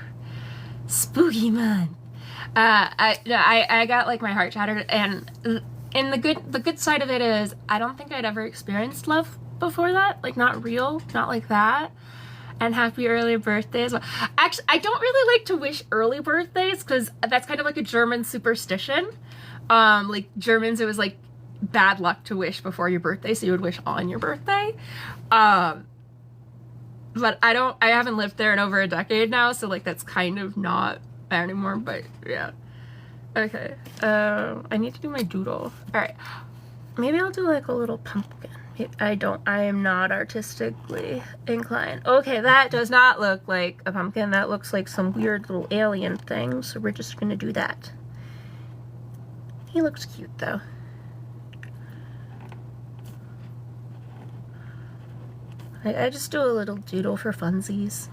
Spooky man. I got like my heart shattered, and the good side of it is I don't think I'd ever experienced love before that, like not real, not like that. And happy early birthdays. Actually, I don't really like to wish early birthdays because that's kind of like a German superstition. Like Germans, it was like bad luck to wish before your birthday, so you would wish on your birthday. But I haven't lived there in over a decade now, so like that's kind of not anymore, but yeah. Okay, I need to do my doodle. All right, maybe I'll do like a little pumpkin. I am not artistically inclined. Okay, that does not look like a pumpkin. That looks like some weird little alien thing, so we're just gonna do that. He looks cute though. I just do a little doodle for funsies.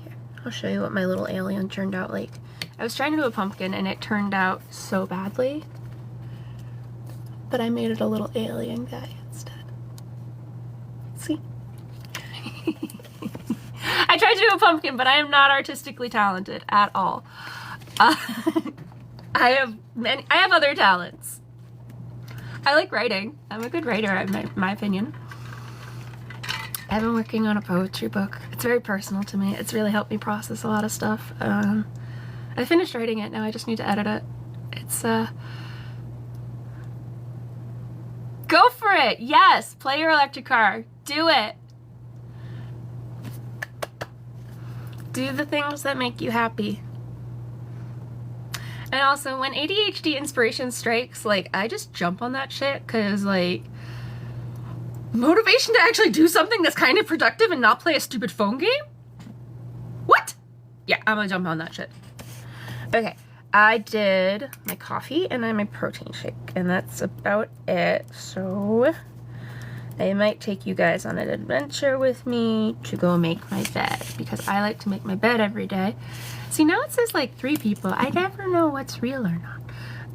Here, I'll show you what my little alien turned out like. I was trying to do a pumpkin and it turned out so badly, but I made it a little alien guy instead. See? I tried to do a pumpkin, but I am not artistically talented at all. I have other talents. I like writing. I'm a good writer, in my opinion. I've been working on a poetry book. It's very personal to me. It's really helped me process a lot of stuff. I finished writing it, now I just need to edit it. It's, Go for it! Yes! Play your electric car. Do it! Do the things that make you happy. And also, when ADHD inspiration strikes, like, I just jump on that shit, because, like, motivation to actually do something that's kind of productive and not play a stupid phone game? What? Yeah, I'm gonna jump on that shit. Okay. I did my coffee and then my protein shake, and that's about it. So I might take you guys on an adventure with me to go make my bed, because I like to make my bed every day. See, now it says like 3 people. I never know what's real or not.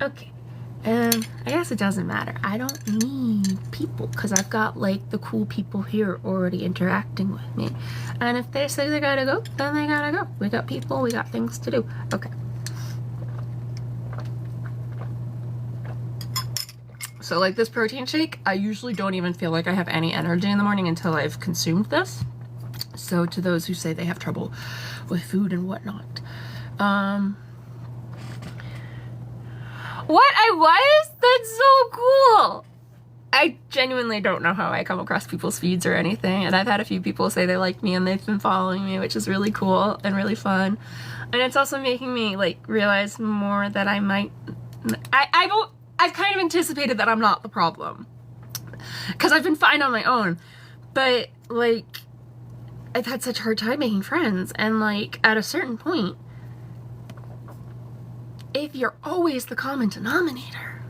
Okay, I guess it doesn't matter. I don't need people because I've got like the cool people here already interacting with me. And if they say they gotta go, then they gotta go. We got people, we got things to do. Okay. So like this protein shake, I usually don't even feel like I have any energy in the morning until I've consumed this. So to those who say they have trouble with food and whatnot. What I was? That's so cool. I genuinely don't know how I come across people's feeds or anything, and I've had a few people say they like me and they've been following me, which is really cool and really fun. And it's also making me like realize more that I might I've kind of anticipated that I'm not the problem, because I've been fine on my own, but like I've had such a hard time making friends, and like at a certain point, if you're always the common denominator,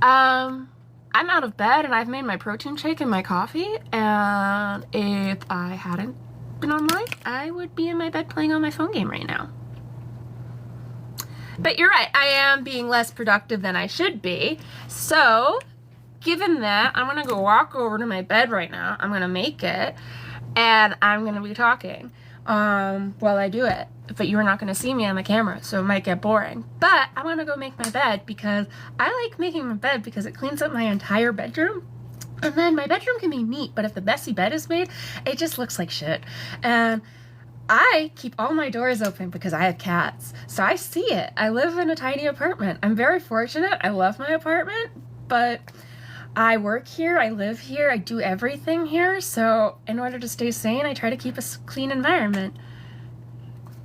I'm out of bed and I've made my protein shake and my coffee, and if I hadn't been online, I would be in my bed playing on my phone game right now. But you're right, I am being less productive than I should be. So, given that, I'm gonna go walk over to my bed right now. I'm gonna make it, and I'm gonna be talking while I do it. But you're not gonna see me on the camera, so it might get boring. But I'm gonna go make my bed because I like making my bed because it cleans up my entire bedroom. And then my bedroom can be neat, but if the messy bed is made, it just looks like shit. And I keep all my doors open because I have cats, so I see it. I live in a tiny apartment. I'm very fortunate. I love my apartment, but I work here, I live here, I do everything here, so in order to stay sane, I try to keep a clean environment.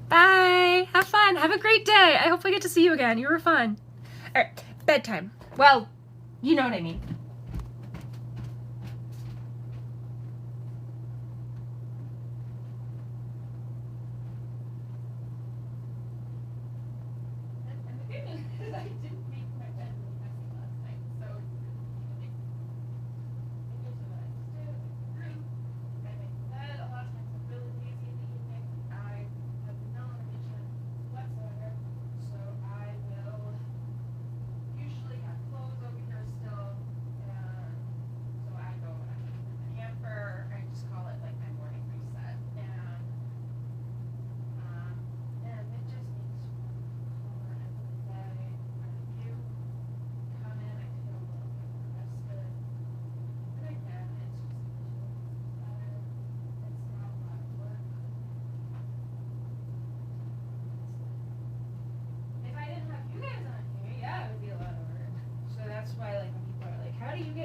Bye! Have fun! Have a great day! I hope I get to see you again. You were fun. Alright, bedtime. Well, you know what I mean.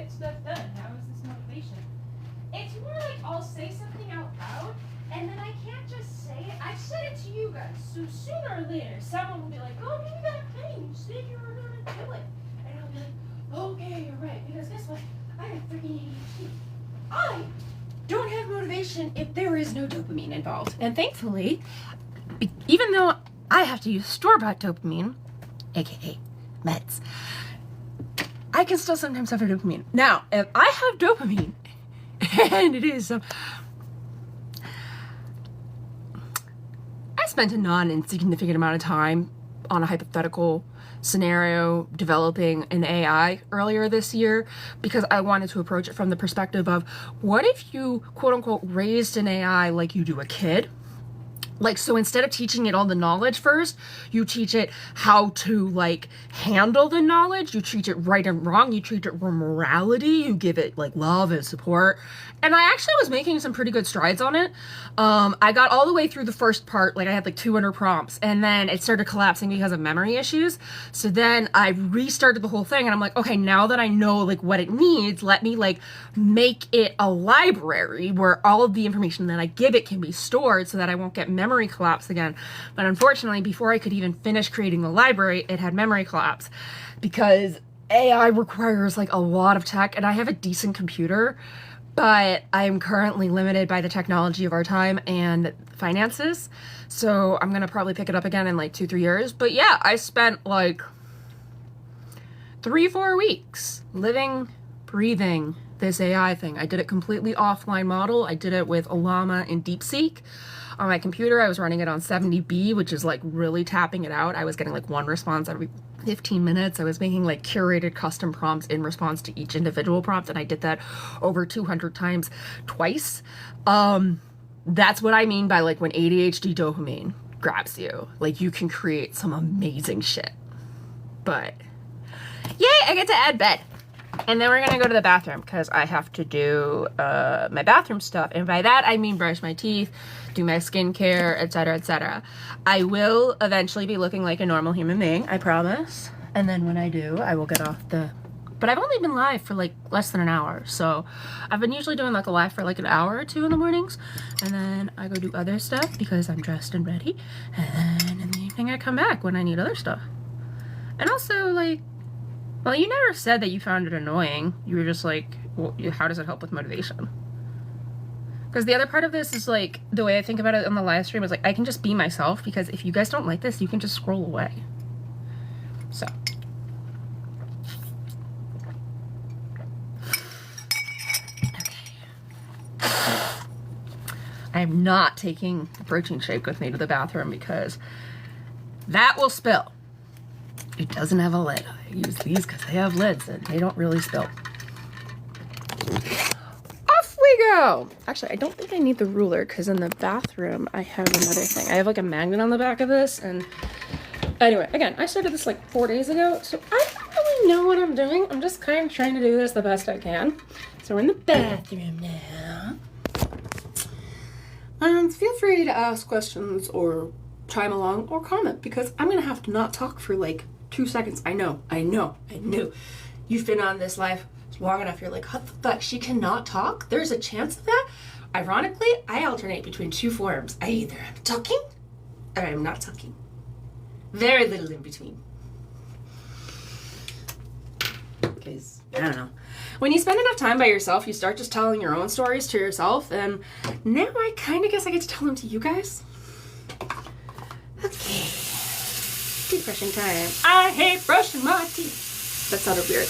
Stuff done. How is this motivation? It's more like I'll say something out loud and then I can't just say it. I've said it to you guys, so sooner or later someone will be like, oh, maybe that thing, you said you were gonna do it. And I'll be like, okay, you're right, because guess what? I have freaking ADHD. I don't have motivation if there is no dopamine involved. And thankfully, even though I have to use store-bought dopamine, aka meds, I can still sometimes suffer dopamine. Now, if I have dopamine, and it is I spent a non-insignificant amount of time on a hypothetical scenario developing an AI earlier this year because I wanted to approach it from the perspective of, what if you, quote unquote, raised an AI like you do a kid? Like, so instead of teaching it all the knowledge first, you teach it how to, like, handle the knowledge. You teach it right and wrong. You treat it with morality. You give it, like, love and support. And I actually was making some pretty good strides on it. I got all the way through the first part. Like, I had, like, 200 prompts. And then it started collapsing because of memory issues. So then I restarted the whole thing. And I'm like, okay, now that I know, like, what it needs, let me, like, make it a library where all of the information that I give it can be stored so that I won't get memory collapse again. But unfortunately, before I could even finish creating the library, it had memory collapse because AI requires like a lot of tech, and I have a decent computer, but I am currently limited by the technology of our time and finances. So I'm gonna probably pick it up again in like 2-3 years. But yeah, I spent like 3-4 weeks living, breathing this AI thing. I did it completely offline model. I did it with Llama and DeepSeek. On my computer, I was running it on 70B, which is like really tapping it out. I was getting like one response every 15 minutes. I was making like curated custom prompts in response to each individual prompt, and I did that over 200 times twice. That's what I mean by like when ADHD dopamine grabs you. Like, you can create some amazing shit. But yay, I get to add bed. And then we're gonna go to the bathroom because I have to do my bathroom stuff. And by that, I mean brush my teeth, do my skincare, etc., etc. I will eventually be looking like a normal human being, I promise. And then when I do, I will get off the... But I've only been live for like less than an hour. So I've been usually doing like a live for like an hour or two in the mornings. And then I go do other stuff because I'm dressed and ready. And then in the evening, I come back when I need other stuff. And also, like, well, you never said that you found it annoying. You were just like, well, how does it help with motivation? Because the other part of this is like, the way I think about it on the live stream is like, I can just be myself, because if you guys don't like this, you can just scroll away. So. Okay. I'm not taking the protein shake with me to the bathroom because that will spill. It doesn't have a lid. I use these because they have lids and they don't really spill. Off we go! Actually, I don't think I need the ruler because in the bathroom I have another thing. I have like a magnet on the back of this, and anyway, again, I started this like 4 days ago, so I don't really know what I'm doing. I'm just kind of trying to do this the best I can. So we're in the bathroom now. Feel free to ask questions or chime along or comment, because I'm gonna have to not talk for like 2 seconds. I know. You've been on this live long enough. You're like, what the fuck? She cannot talk? There's a chance of that? Ironically, I alternate between two forms. I either am talking or I'm not talking. Very little in between. Because, I don't know. When you spend enough time by yourself, you start just telling your own stories to yourself, and now I kind of guess I get to tell them to you guys. Okay. Teeth brushing time. I hate brushing my teeth. That sounded weird.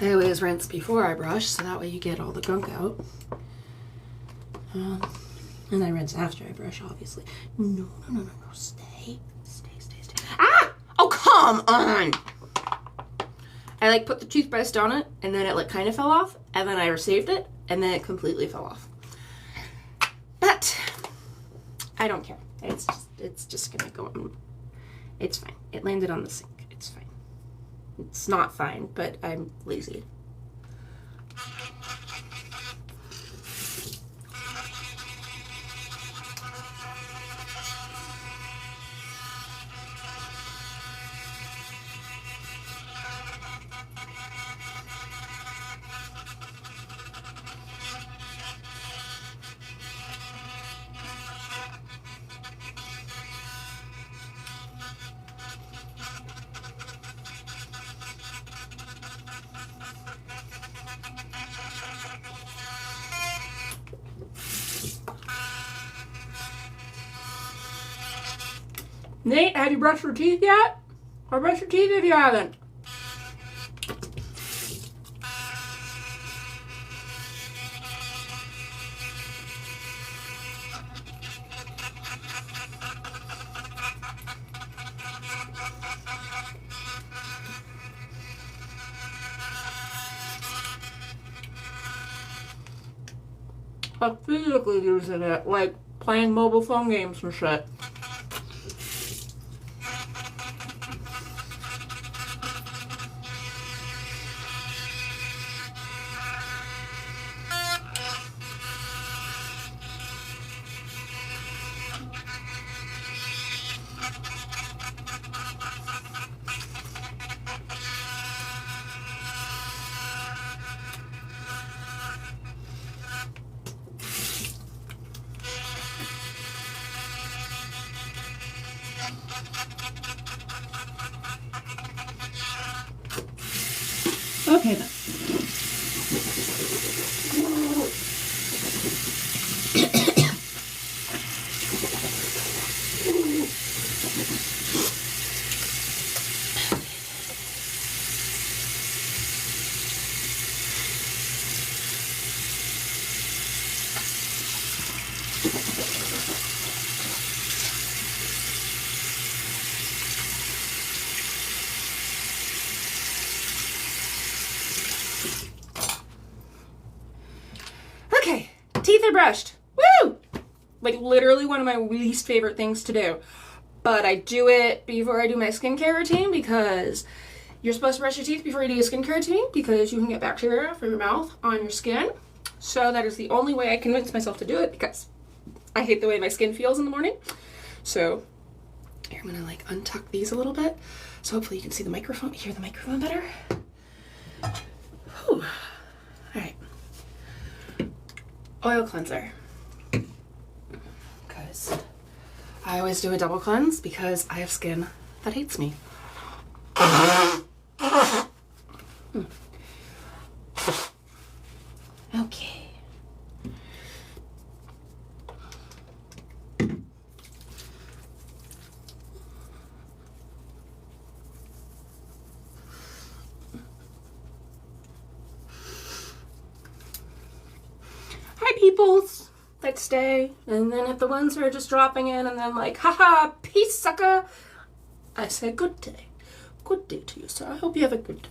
I always rinse before I brush, so that way you get all the gunk out. And I rinse after I brush, obviously. No. Stay. Ah! Oh, come on! I like put the toothbrush on it, and then it like kind of fell off, and then I saved it, and then it completely fell off. But I don't care. It's just gonna go on. It's fine. It landed on the sink. It's fine. It's not fine, but I'm lazy. Nate, have you brushed your teeth yet? Or brush your teeth if you haven't. Like physically using it, like playing mobile phone games and shit. Okay then. I brushed. Woo! Like literally one of my least favorite things to do. But I do it before I do my skincare routine because you're supposed to brush your teeth before you do your skincare routine because you can get bacteria from your mouth on your skin. So that is the only way I convince myself to do it because I hate the way my skin feels in the morning. So here, I'm gonna like untuck these a little bit. So hopefully you can see the microphone, hear the microphone better. Whew. All right. Oil cleanser. Because I always do a double cleanse because I have skin that hates me. Okay. Hi, peoples that stay, and then if the ones who are just dropping in and then like, haha, peace, sucker, I say good day. Good day to you, sir. I hope you have a good day.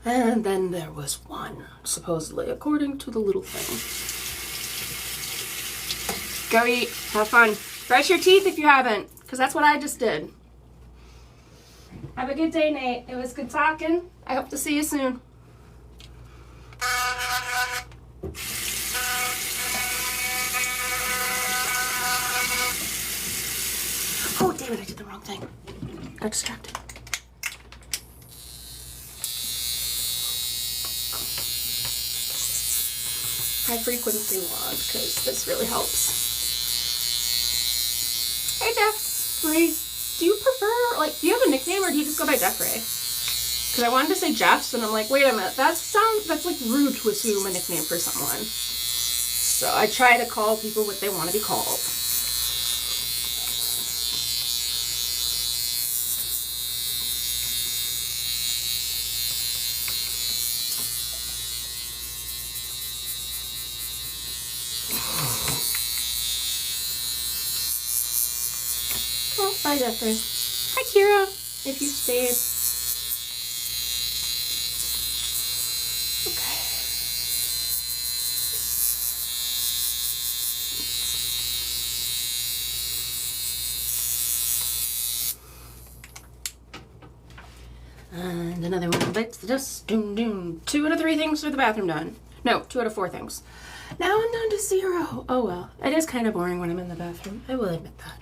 And then there was one, supposedly, according to the little thing. Go eat, have fun. Brush your teeth if you haven't, because that's what I just did. Have a good day, Nate. It was good talking. I hope to see you soon. Oh, damn it, I did the wrong thing. Got distracted. High frequency log, because this really helps. Hey, Jeffrey, do you prefer, like, do you have a nickname or do you just go by Jeffrey? Because I wanted to say Jeffs, and I'm like, wait a minute, that's like rude to assume a nickname for someone. So I try to call people what they want to be called. Oh, bye, Jeffrey. Hi, Kira, if you stayed. Okay. And another one bites the dust. Doom, doom. 2 out of 3 things for the bathroom done. No, 2 out of 4 things. Now I'm down to 0. Oh well. It is kind of boring when I'm in the bathroom. I will admit that.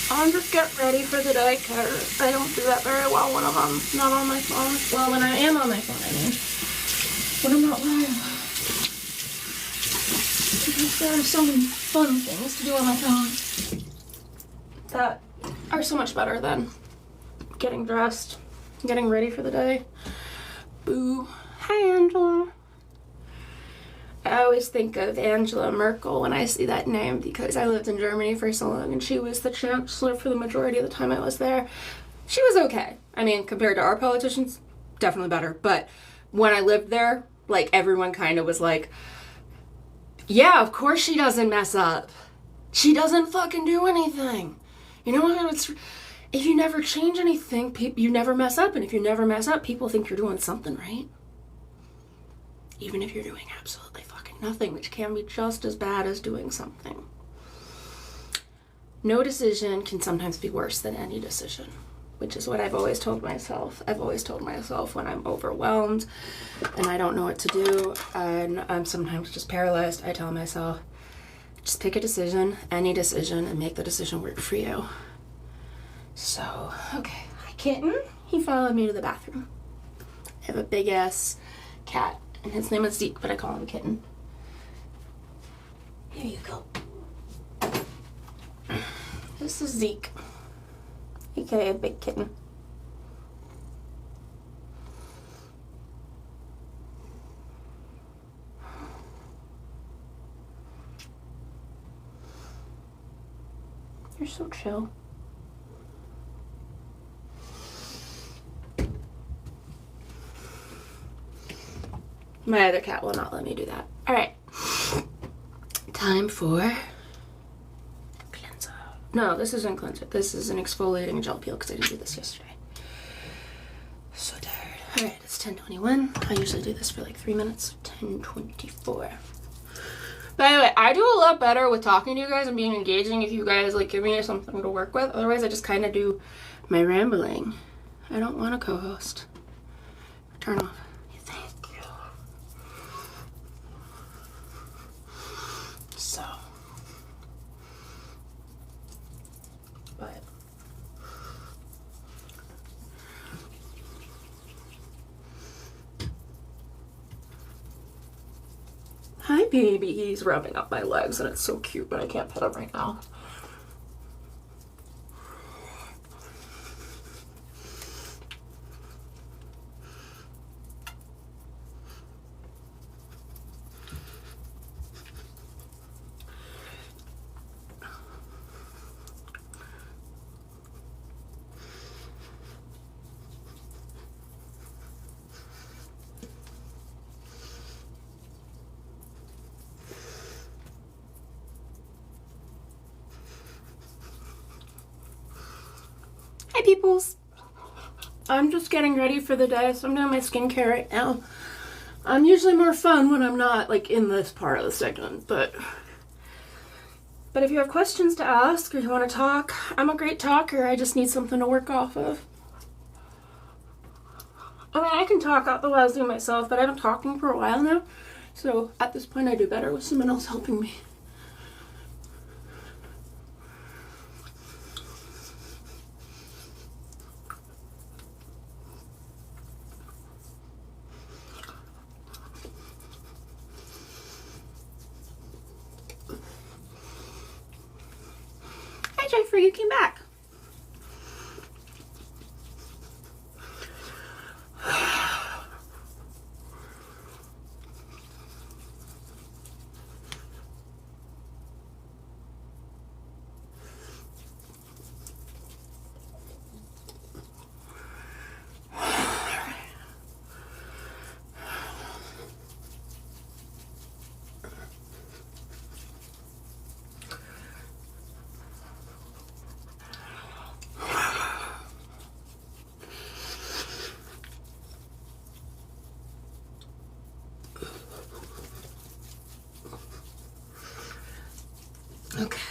I'm just getting ready for the day because I don't do that very well when I'm not on my phone. Well, when I am on my phone, I mean. When I'm not live. Because there are so many fun things to do on my phone that are so much better than getting dressed, getting ready for the day. Boo. Hi, Angela. I always think of Angela Merkel when I see that name because I lived in Germany for so long and she was the chancellor for the majority of the time I was there. She was okay. I mean, compared to our politicians, definitely better. But when I lived there, like, everyone kind of was like, yeah, of course she doesn't mess up. She doesn't fucking do anything. You know what? If you never change anything, you never mess up. And if you never mess up, people think you're doing something right. Even if you're doing absolutely fucking nothing, which can be just as bad as doing something. No decision can sometimes be worse than any decision, which is what I've always told myself. I've always told myself when I'm overwhelmed and I don't know what to do and I'm sometimes just paralyzed, I tell myself, just pick a decision, any decision, and make the decision work for you. So, okay. Hi, kitten. He followed me to the bathroom. I have a big ass cat. And his name is Zeke, but I call him Kitten. Here you go. This is Zeke. aka Big Kitten. You're so chill. My other cat will not let me do that. All right. Time for cleanser. No, this isn't cleanser. This is an exfoliating gel peel because I didn't do this yesterday. So tired. All right, it's 10:21. I usually do this for like 3 minutes. 10:24. By the way, I do a lot better with talking to you guys and being engaging if you guys like give me something to work with. Otherwise, I just kind of do my rambling. I don't want a co-host. Turn off. Thank you. So, but hi, baby. He's rubbing up my legs and it's so cute, but I can't pet him right now. Hi, peoples. I'm just getting ready for the day, so I'm doing my skincare right now. I'm usually more fun when I'm not like in this part of the segment, but if you have questions to ask or you want to talk, I'm a great talker. I just need something to work off of. I mean, I can talk out the wazoo myself, but I've been talking for a while now, so at this point I do better with someone else helping me. Hi, Jeffrey, you came back. Okay.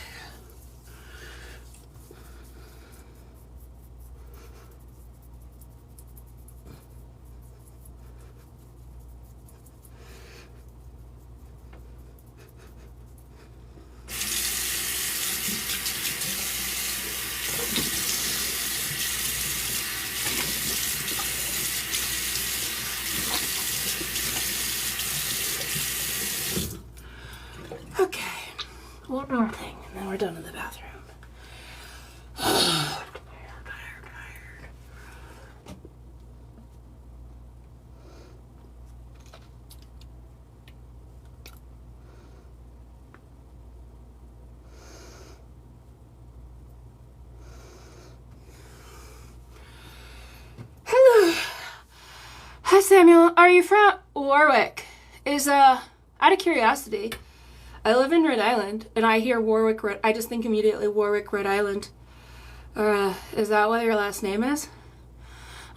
Okay. One more thing, and then we're done in the bathroom. Tired. Hello. Hi, Samuel. Are you from Warwick? Out of curiosity, I live in Rhode Island, and I hear Warwick, I just think immediately Warwick, Rhode Island. Is that what your last name is?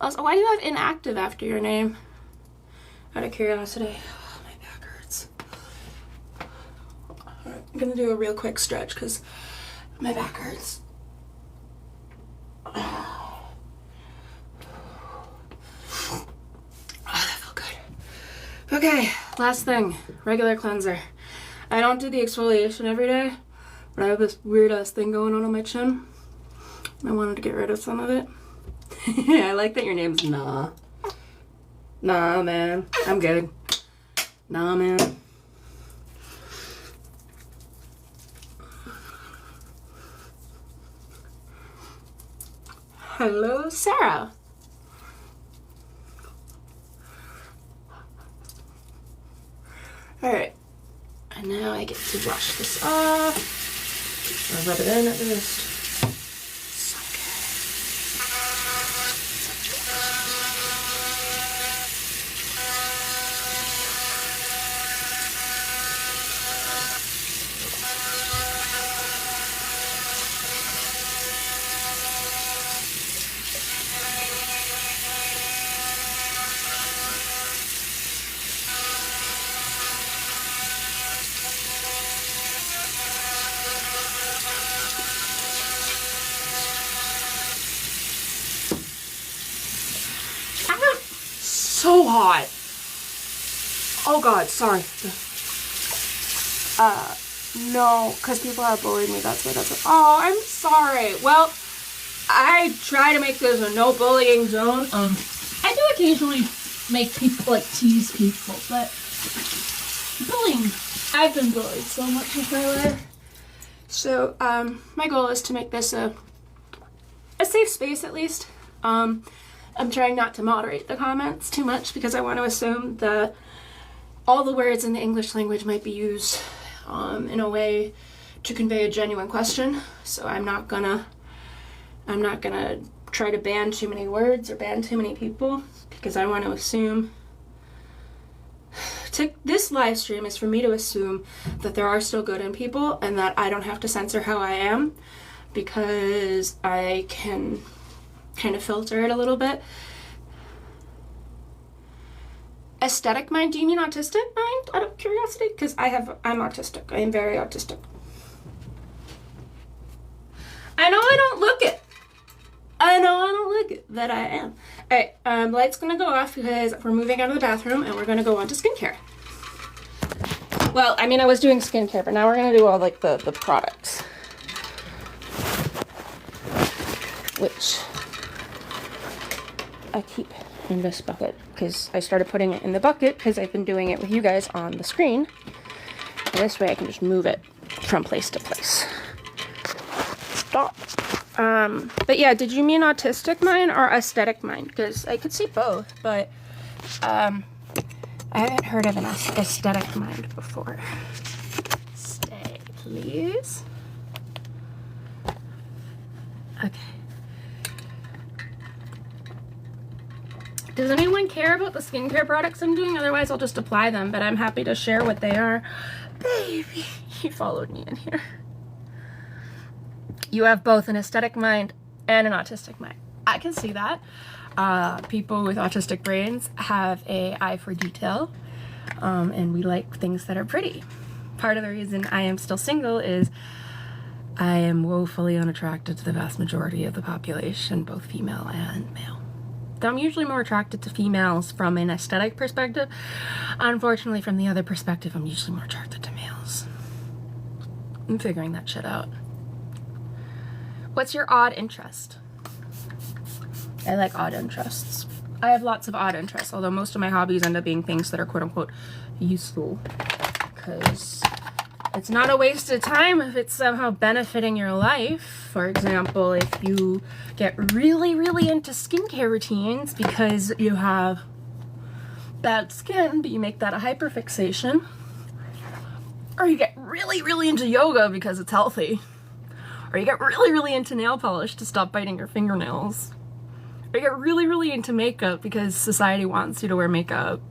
Also, why do you have inactive after your name? Out of curiosity. Oh, my back hurts. Alright, I'm gonna do a real quick stretch because my back hurts. Oh, that felt good. Okay, last thing. Regular cleanser. I don't do the exfoliation every day, but I have this weird ass thing going on my chin. I wanted to get rid of some of it. I like that your name's Nah. Nah, man. I'm good. Nah, man. Hello, Sarah. Alright, and now I get to wash this off. I'll rub it in at the wrist. So so hot. Oh god, sorry. No, because people have bullied me, that's what. Oh, I'm sorry. Well, I try to make this a no bullying zone. I do occasionally make people, like, tease people, but bullying. I've been bullied so much in my life. So, my goal is to make this a safe space, at least. I'm trying not to moderate the comments too much because I want to assume that all the words in the English language might be used in a way to convey a genuine question. So I'm not gonna try to ban too many words or ban too many people because I want to assume this live stream is for me to assume that there are still good in people and that I don't have to censor how I am because I can kind of filter it a little bit. Aesthetic mind? Do you mean autistic mind? Out of curiosity? Because I'm autistic. I am very autistic. I know I don't look it. But I am. Alright, light's gonna go off because we're moving out of the bathroom and we're gonna go on to skincare. Well, I mean, I was doing skincare, but now we're gonna do all, like, the products. Which I keep in this bucket because I started putting it in the bucket because I've been doing it with you guys on the screen. And this way I can just move it from place to place. Stop. But yeah, did you mean autistic mind or aesthetic mind? Because I could see both, but I haven't heard of an aesthetic mind before. Stay, please. Okay. Does anyone care about the skincare products I'm doing? Otherwise, I'll just apply them, but I'm happy to share what they are. Baby, he followed me in here. You have both an aesthetic mind and an autistic mind. I can see that. People with autistic brains have an eye for detail, and we like things that are pretty. Part of the reason I am still single is I am woefully unattracted to the vast majority of the population, both female and male. Though I'm usually more attracted to females from an aesthetic perspective. Unfortunately, from the other perspective, I'm usually more attracted to males. I'm figuring that shit out. What's your odd interest? I like odd interests. I have lots of odd interests, although most of my hobbies end up being things that are quote-unquote useful. Because it's not a waste of time if it's somehow benefiting your life. For example, if you get really, really into skincare routines because you have bad skin, but you make that a hyperfixation. Or you get really, really into yoga because it's healthy. Or you get really, really into nail polish to stop biting your fingernails. Or you get really, really into makeup because society wants you to wear makeup.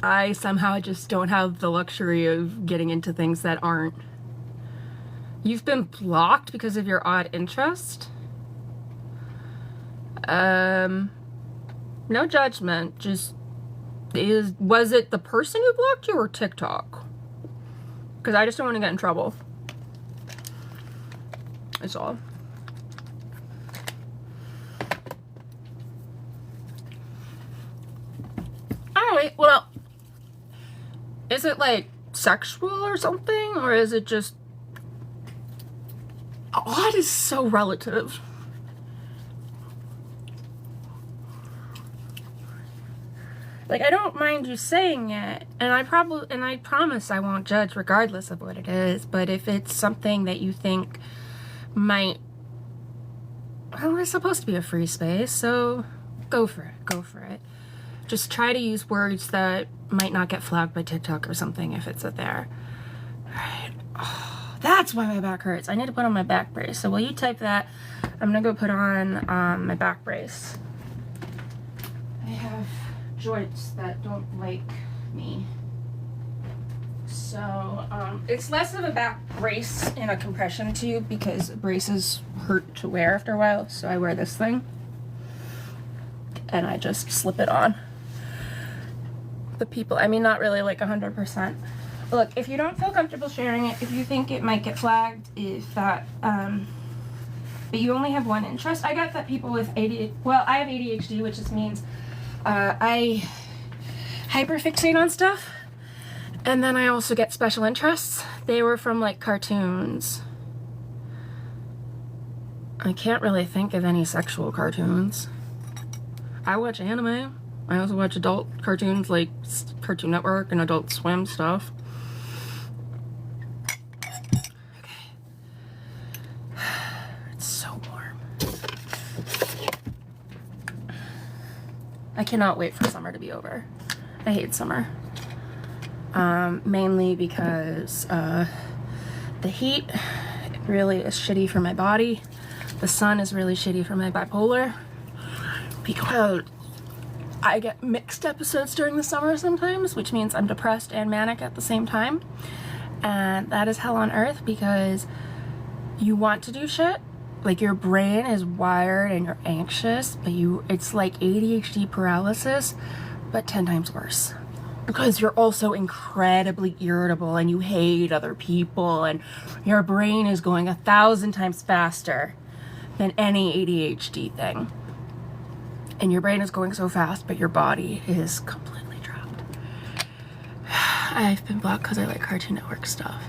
I somehow just don't have the luxury of getting into things that aren't. You've been blocked because of your odd interest? No judgment, just was it the person who blocked you or TikTok? Because I just don't want to get in trouble. That's all. Alright, well, is it like sexual or something? Or is it just... Odd is so relative. Like, I don't mind you saying it, and I promise I won't judge regardless of what it is, but if it's something that you think might, well, it's supposed to be a free space, so go for it, go for it. Just try to use words that might not get flagged by TikTok or something if it's there. All right. Oh, that's why my back hurts. I need to put on my back brace. So while you type that, I'm gonna go put on my back brace. I have joints that don't like me. So it's less of a back brace and a compression tube because braces hurt to wear after a while. So I wear this thing and I just slip it on. The people, I mean, not really like 100%. Look, if you don't feel comfortable sharing it, if you think it might get flagged, if that, but you only have one interest. I got that people with ADHD, well, I have ADHD, which just means I hyperfixate on stuff. And then I also get special interests. They were from like cartoons. I can't really think of any sexual cartoons. I watch anime. I also watch adult cartoons like Cartoon Network and Adult Swim stuff. Okay. It's so warm. I cannot wait for summer to be over. I hate summer. Mainly because the heat really is shitty for my body. The sun is really shitty for my bipolar. Because I get mixed episodes during the summer sometimes, which means I'm depressed and manic at the same time. And that is hell on earth because you want to do shit. Like your brain is wired and you're anxious, but it's like ADHD paralysis, but 10 times worse. Because you're also incredibly irritable and you hate other people and your brain is going 1,000 times faster than any ADHD thing. And your brain is going so fast, but your body is completely dropped. I've been blocked because I like Cartoon Network stuff.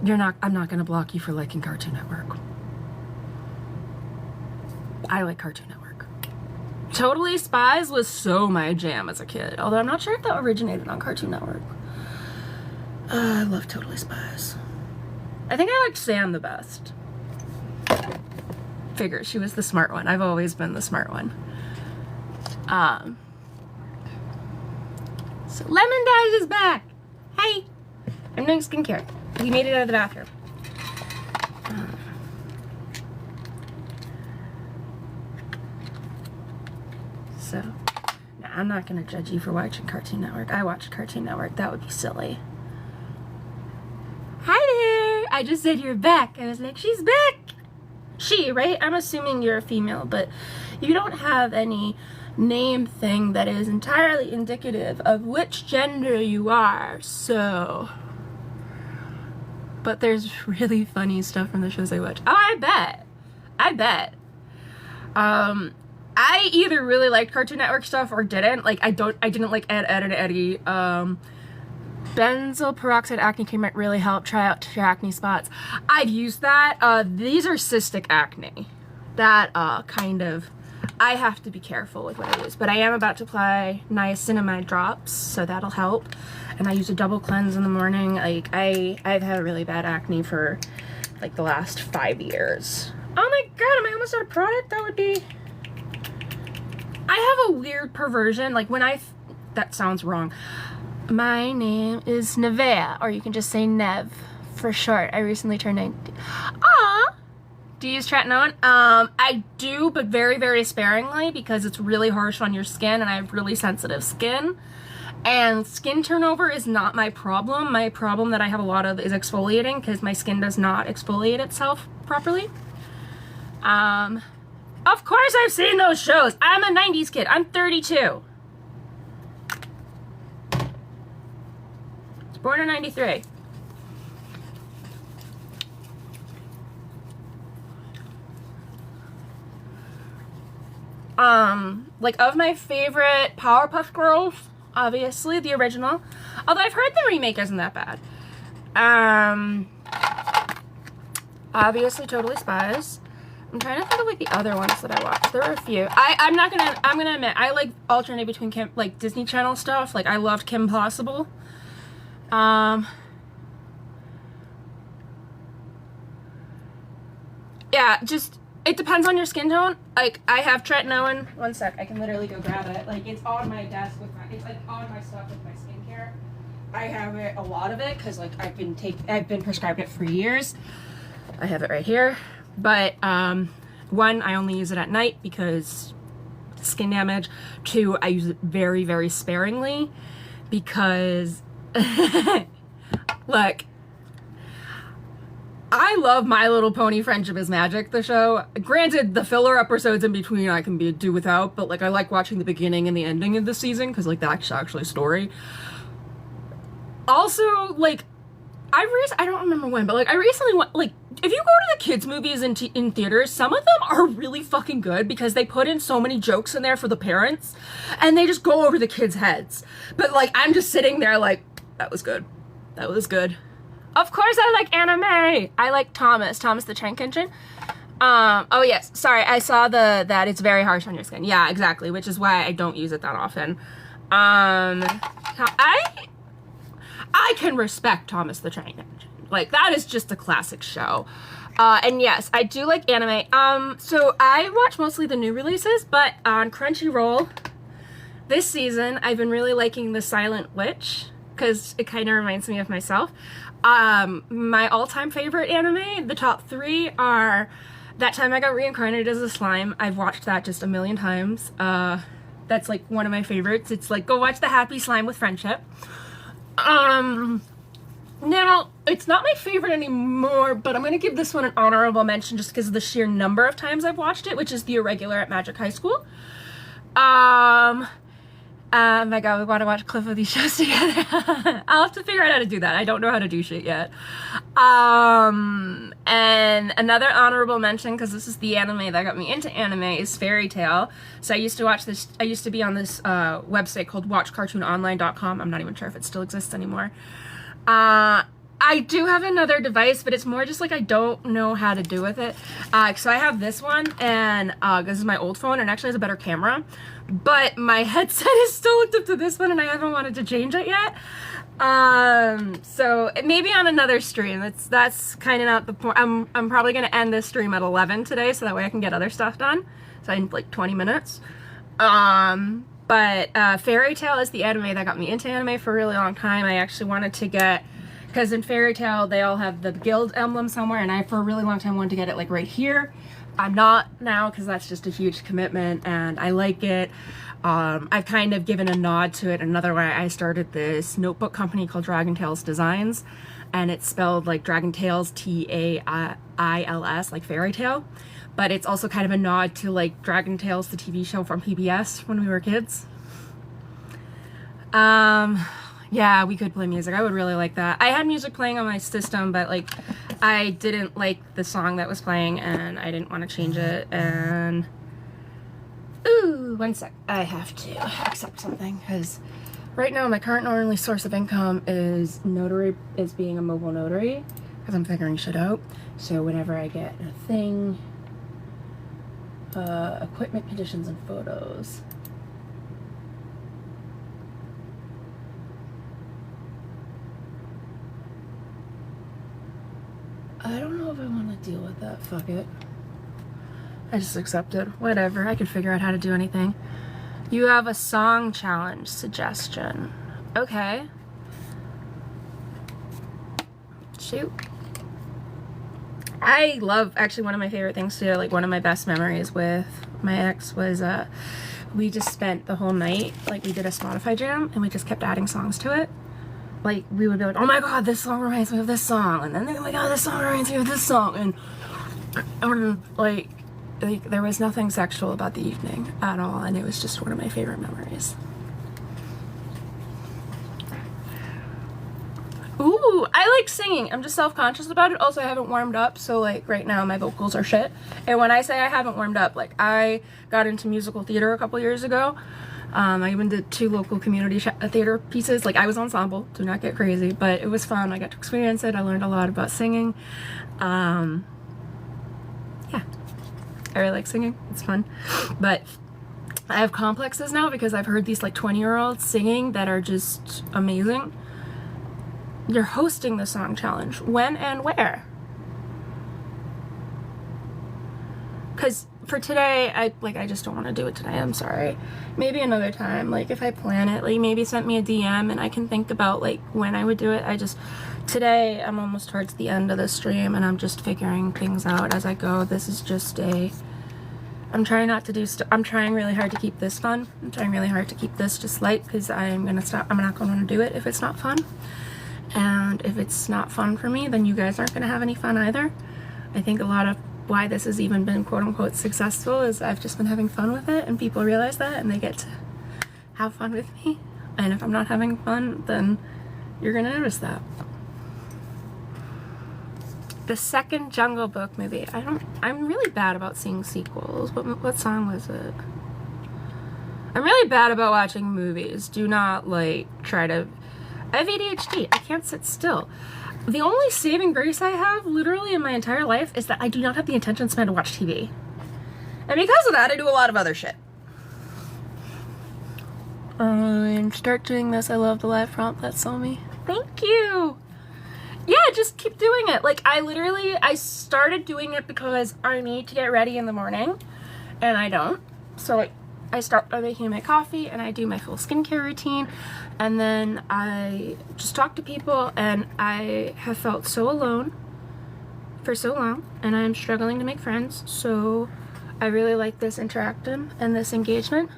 I'm not gonna block you for liking Cartoon Network. I like Cartoon Network. Totally Spies was so my jam as a kid, although I'm not sure if that originated on Cartoon Network. I love Totally Spies. I think I liked Sam the best. Figure she was the smart one. I've always been the smart one. So Lemon Dash is back. Hey, I'm doing skincare. He made it out of the bathroom. So, no, I'm not gonna judge you for watching Cartoon Network. I watch Cartoon Network. That would be silly. Hi there. I just said you're back. I was like, she's back. She, right? I'm assuming you're a female, but you don't have any name thing that is entirely indicative of which gender you are, so. But there's really funny stuff from the shows I watch. Oh, I bet. I either really liked Cartoon Network stuff or didn't. Like, I didn't like Ed, Edd, and Eddy. Benzoyl peroxide acne cream might really help. Try out your acne spots. I've used that. These are cystic acne. That kind of, I have to be careful with what I use. But I am about to apply niacinamide drops, so that'll help. And I use a double cleanse in the morning. Like I've had really bad acne for like the last 5 years. Oh my god, am I almost out of product? That would be. I have a weird perversion. Like when that sounds wrong. My name is Nevea, or you can just say Nev for short. I recently turned 19. Aw! Do you use tretinoin? I do, but very, very sparingly because it's really harsh on your skin and I have really sensitive skin. And skin turnover is not my problem. My problem that I have a lot of is exfoliating because my skin does not exfoliate itself properly. Of course I've seen those shows. I'm a 90s kid. I'm 32. Born in 93. Like of my favorite Powerpuff Girls, obviously the original. Although I've heard the remake isn't that bad. Obviously Totally Spies. I'm trying to think of like the other ones that I watched. There were a few. I'm gonna admit I like alternate between like Disney Channel stuff. Like I loved Kim Possible. yeah, just, it depends on your skin tone. Like, I have tretinoin. One sec, I can literally go grab it. Like, it's on my desk with my, it's like on my stuff with my skincare. I have it, a lot of it, because like I've been prescribed it for years. I have it right here. But one, I only use it at night because skin damage. Two, I use it very, very sparingly because look, I love My Little Pony Friendship is Magic, the show. Granted, the filler episodes in between I can do without, but like I like watching the beginning and the ending of the season because like that's actually a story. Also, like, I don't remember when, but like I recently went, like, if you go to the kids movies in theaters, some of them are really fucking good because they put in so many jokes in there for the parents and they just go over the kids' heads. But like I'm just sitting there like, that was good. That was good. Of course I like anime. I like Thomas the Tank Engine. Oh yes, sorry, I saw that it's very harsh on your skin. Yeah, exactly, which is why I don't use it that often. I can respect Thomas the Train Engine. Like, that is just a classic show. And yes, I do like anime. So I watch mostly the new releases, but on Crunchyroll, this season, I've been really liking The Silent Witch, because it kind of reminds me of myself. My all-time favorite anime, the top three are That Time I Got Reincarnated as a Slime. I've watched that just a million times. That's like one of my favorites. It's like, go watch The Happy Slime with Friendship. Now, it's not my favorite anymore, but I'm going to give this one an honorable mention just because of the sheer number of times I've watched it, which is The Irregular at Magic High School. Oh my god, we want to watch a clip of these shows together. I'll have to figure out how to do that. I don't know how to do shit yet. And another honorable mention, because this is the anime that got me into anime, is Fairy Tail. So I used to watch this, I used to be on this website called watchcartoononline.com. I'm not even sure if it still exists anymore. I do have another device, but it's more just like I don't know how to do with it. So I have this one, and this is my old phone, and actually has a better camera. But my headset is still hooked up to this one, and I haven't wanted to change it yet. So maybe on another stream. That's kind of not the point. I'm probably gonna end this stream at 11 today, so that way I can get other stuff done. So in like 20 minutes. But Fairy Tail is the anime that got me into anime for a really long time. I actually wanted to get, because in Fairy Tail they all have the guild emblem somewhere, and I for a really long time wanted to get it like right here. I'm not now because that's just a huge commitment, and I like it. I've kind of given a nod to it another way. I started this notebook company called Dragon Tales Designs, and it's spelled like Dragon Tales, T-A-I-L-S, like fairy tale. But it's also kind of a nod to like Dragon Tales, the TV show from PBS when we were kids. Yeah, we could play music. I would really like that. I had music playing on my system, but like I didn't like the song that was playing and I didn't want to change it. And ooh, one sec. I have to accept something because right now my current and only source of income is being a mobile notary because I'm figuring shit out. So whenever I get a thing, equipment, conditions, and photos. I don't know if I want to deal with that. Fuck it. I just accept it. Whatever. I could figure out how to do anything. You have a song challenge suggestion. Okay. Shoot. I love, actually one of my favorite things to do, like one of my best memories with my ex was we just spent the whole night, like we did a Spotify jam and we just kept adding songs to it. Like, we would be like, oh my god, this song reminds me of this song, and then, oh my god, this song reminds me of this song, and like, there was nothing sexual about the evening at all, and it was just one of my favorite memories. Ooh, I like singing. I'm just self-conscious about it. Also, I haven't warmed up, so like right now my vocals are shit. And when I say I haven't warmed up, like I got into musical theater a couple years ago. I even did 2 local community theater pieces. Like I was ensemble, do not get crazy, but it was fun. I got to experience it. I learned a lot about singing. Yeah, I really like singing. It's fun. But I have complexes now because I've heard these like 20-year-olds singing that are just amazing. You're hosting the song challenge. When and where? for today, I just don't want to do it today. I'm sorry. Maybe another time. Like, if I plan it, like, maybe send me a DM and I can think about, like, when I would do it. Today, I'm almost towards the end of the stream and I'm just figuring things out as I go. This is just I'm trying not to do I'm trying really hard to keep this fun. I'm trying really hard to keep this just light, because I'm not going to do it if it's not fun. And if it's not fun for me, then you guys aren't going to have any fun either. I think a lot of why this has even been quote-unquote successful is I've just been having fun with it, and people realize that and they get to have fun with me. And if I'm not having fun, then you're going to notice that. The second Jungle Book movie. I'm really bad about seeing sequels. What song was it? I'm really bad about watching movies. Do not, like, try to... I have ADHD. I can't sit still. The only saving grace I have, literally, in my entire life is that I do not have the attention span to watch TV. And because of that, I do a lot of other shit. Start doing this. I love the live prompt. That's so me. Thank you! Yeah, just keep doing it. Like, I started doing it because I need to get ready in the morning, and I don't. So, like, I start by making my coffee, and I do my full skincare routine, and then I just talk to people, and I have felt so alone for so long, and I'm struggling to make friends, so I really like this interaction and this engagement.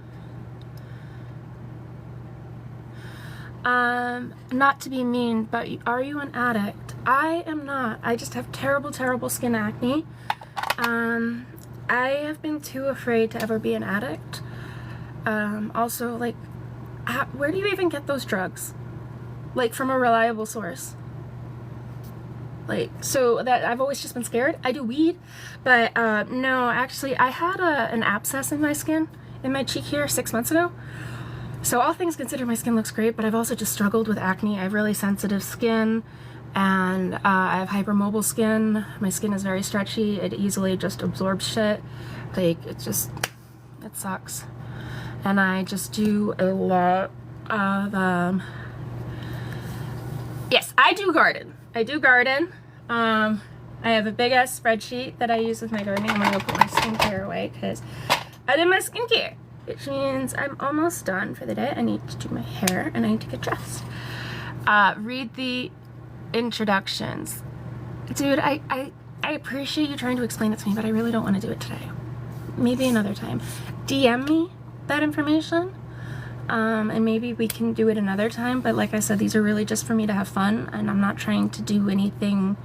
Not to be mean, but are you an addict? I am not. I just have terrible, terrible skin acne. I have been too afraid to ever be an addict. Also, like, where do you even get those drugs? Like, from a reliable source? Like, so that I've always just been scared. I do weed, but, no, actually, I had an abscess in my skin, in my cheek here 6 months ago. So all things considered, my skin looks great, but I've also just struggled with acne. I have really sensitive skin, and I have hypermobile skin. My skin is very stretchy. It easily just absorbs shit. Like, it sucks. And I just do a lot of, yes, I do garden. I have a big ass spreadsheet that I use with my gardening. I'm gonna go put my skincare away because I did my skincare, which means I'm almost done for the day. I need to do my hair and I need to get dressed. Read the introductions. Dude, I appreciate you trying to explain it to me, but I really don't want to do it today. Maybe another time. DM me that information, and maybe we can do it another time. But like I said, these are really just for me to have fun, and I'm not trying to do anything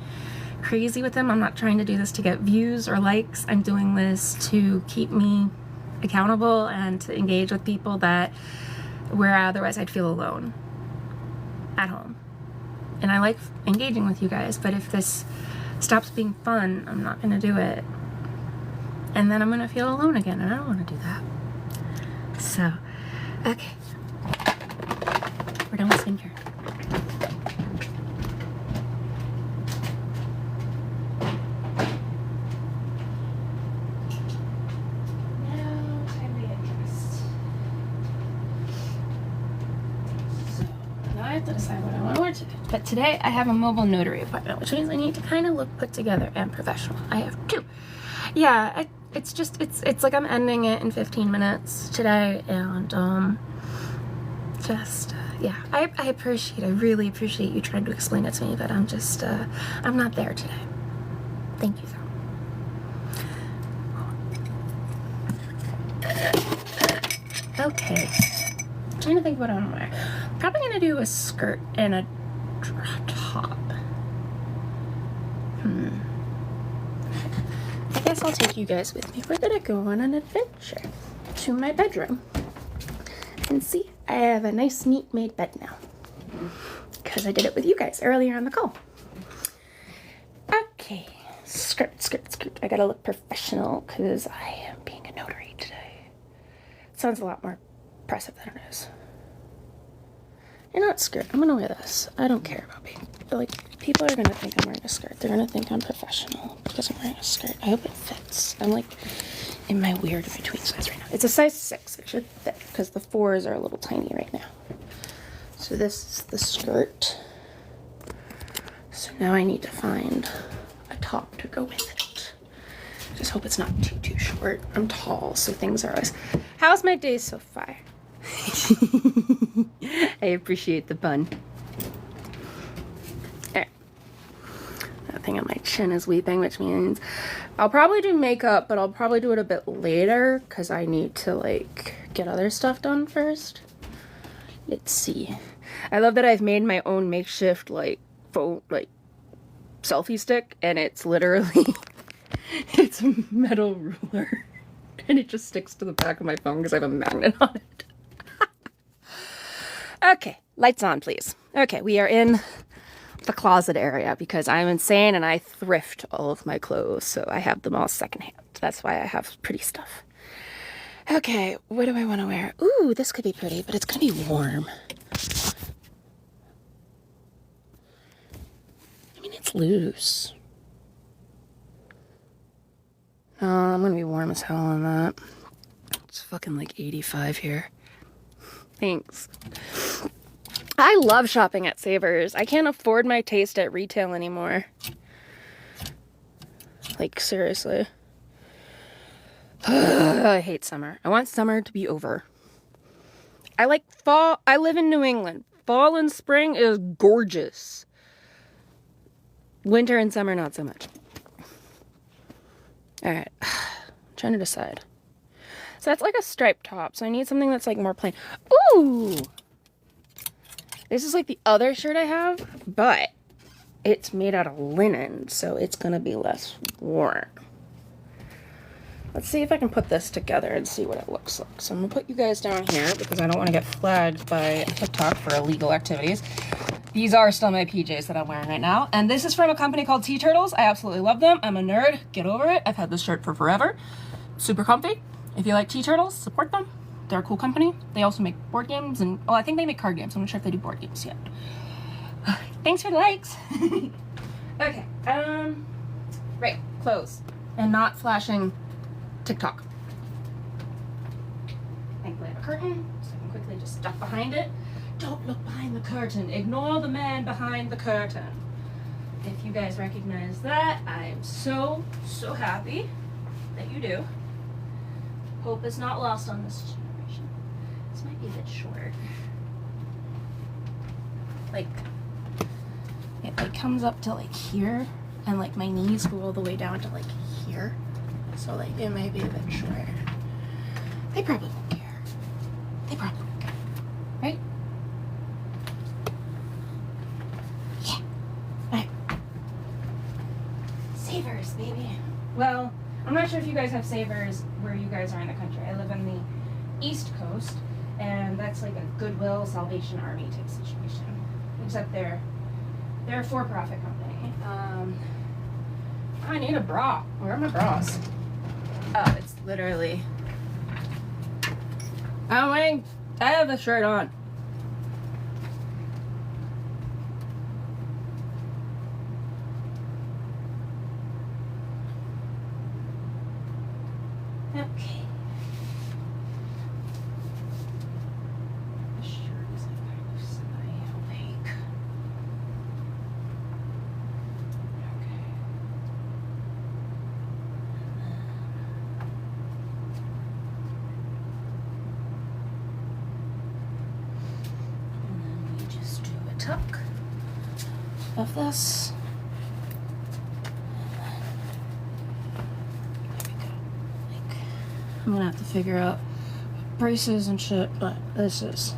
crazy with them. I'm not trying to do this to get views or likes. I'm doing this to keep me accountable and to engage with people where otherwise I'd feel alone at home. And I like engaging with you guys, but if this stops being fun, I'm not gonna do it. And then I'm gonna feel alone again, and I don't wanna do that. So, okay. We're done with skincare. To decide what I want to wear today. But today I have a mobile notary appointment, which means I need to kind of look put together and professional. I have two. Yeah, it's like I'm ending it in 15 minutes today, and yeah, I really appreciate you trying to explain it to me, but I'm just I'm not there today. Thank you though. Okay. I'm trying to think what I want to wear. Probably gonna do a skirt and a top. I guess I'll take you guys with me. We're gonna go on an adventure to my bedroom. And see, I have a nice, neat made bed now. Because I did it with you guys earlier on the call. Okay, skirt. I gotta look professional because I am being a notary today. It sounds a lot more impressive than it is. You know what, skirt, I'm gonna wear this. I don't care about being, like, people are gonna think I'm wearing a skirt. They're gonna think I'm professional because I'm wearing a skirt. I hope it fits. I'm, like, in my weird between size right now. It's a size 6. It should fit because the 4s are a little tiny right now. So this is the skirt. So now I need to find a top to go with it. I just hope it's not too short. I'm tall, so things are always... How's my day so far? I appreciate the pun. Alright. That thing on my chin is weeping, which means I'll probably do makeup, but I'll probably do it a bit later because I need to, like, get other stuff done first. Let's see. I love that I've made my own makeshift, like, phone, like, selfie stick, and it's literally... it's a metal ruler. And it just sticks to the back of my phone because I have a magnet on it. Okay, lights on, please. Okay, we are in the closet area because I'm insane and I thrift all of my clothes, so I have them all secondhand. That's why I have pretty stuff. Okay, what do I want to wear? Ooh, this could be pretty, but it's gonna be warm. I mean, it's loose. Oh, I'm gonna be warm as hell on that. It's fucking like 85 here. Thanks. I love shopping at Savers. I can't afford my taste at retail anymore. Like, seriously. I hate summer. I want summer to be over. I like fall. I live in New England. Fall and spring is gorgeous. Winter and summer, not so much. Alright. I'm trying to decide. So that's like a striped top. So I need something that's like more plain. Ooh! This is like the other shirt I have, but it's made out of linen, so it's gonna be less warm. Let's see if I can put this together and see what it looks like. So I'm gonna put you guys down here because I don't want to get flagged by TikTok for illegal activities. These are still my PJs that I'm wearing right now. And this is from a company called Tea Turtles. I absolutely love them. I'm a nerd. Get over it. I've had this shirt for forever. Super comfy. If you like Tea Turtles, support them. They're a cool company. They also make board games and, oh, I think they make card games. I'm not sure if they do board games yet. Thanks for the likes. Okay. Right. Clothes. And not flashing TikTok. Thankfully I have a curtain, so I can quickly just duck behind it. Don't look behind the curtain. Ignore the man behind the curtain. If you guys recognize that, I am so happy that you do. Hope is not lost on this generation. This might be a bit short. Like, it like comes up to like here, and like my knees go all the way down to like here. So like it may be a bit short. They probably won't care. They probably won't care. Right? Yeah. Alright. Savers, baby. Well, I'm not sure if you guys have Savers where you guys are in the country. I live on the East Coast, and that's like a Goodwill Salvation Army type situation. Except they're a for-profit company. I need a bra. Where are my bras? Oh, it's literally... I have a shirt on. Okay. The shirt is like kind of semi-opaque. Okay. And then we just do a tuck of this. I'm gonna have to figure out braces and shit, but this is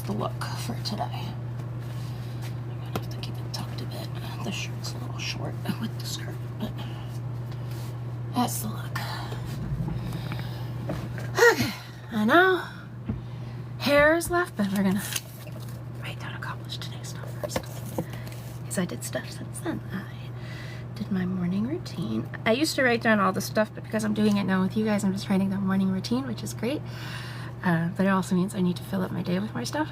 the look for today. I'm gonna have to keep it tucked a bit. The shirt's a little short with the skirt, but that's the look. Okay, I know hair is left, but we're gonna write down accomplish today's stuff first. Because I did stuff since then. I did my morning routine. I used to write down all the stuff, but because I'm doing it now with you guys, I'm just writing down morning routine, which is great. But it also means I need to fill up my day with more stuff.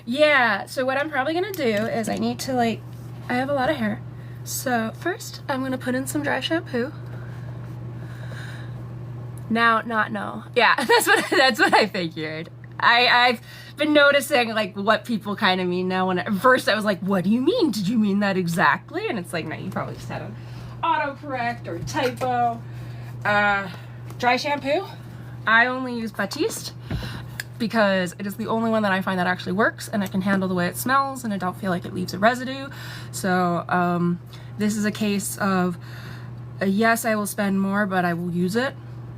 Yeah, so what I'm probably gonna do is I need to I have a lot of hair. So first I'm gonna put in some dry shampoo. Now, not no. Yeah, that's what I figured. I've been noticing what people kind of mean now. When at first I was like, what do you mean? Did you mean that exactly? And it's like, no, you probably just had autocorrect or typo. Dry shampoo, I only use Batiste because it is the only one that I find that actually works, and I can handle the way it smells and I don't feel like it leaves a residue. So this is a case of yes, I will spend more, but I will use it.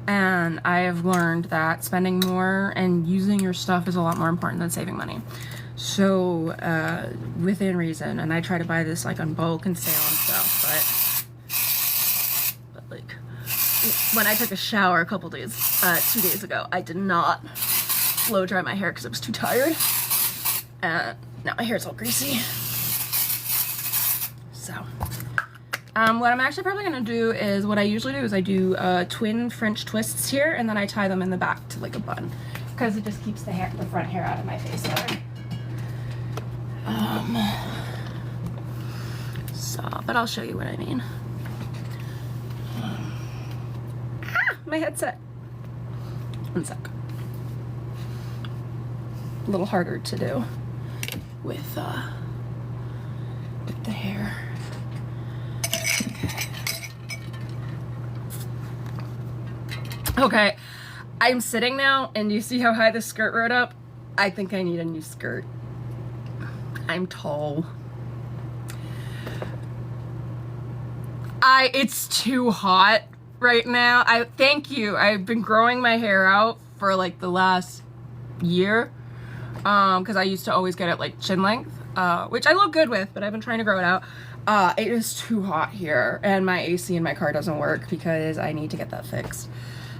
And I have learned that spending more and using your stuff is a lot more important than saving money. So within reason, and I try to buy this like on bulk and sale and stuff, but like when I took a shower a couple days, 2 days ago, I did not blow dry my hair because I was too tired, and now my hair's all greasy. So what I'm actually probably gonna do is, what I usually do is I do twin French twists here, and then I tie them in the back to like a bun, because it just keeps the front hair out of my face better. But I'll show you what I mean. My headset. One sec. A little harder to do with the hair. Okay, I'm sitting now, and you see how high the skirt rode up? I think I need a new skirt. I'm tall. It's too hot right now. Thank you. I've been growing my hair out for like the last year, because I used to always get it like chin length, which I look good with, but I've been trying to grow it out. It is too hot here, and my AC in my car doesn't work because I need to get that fixed.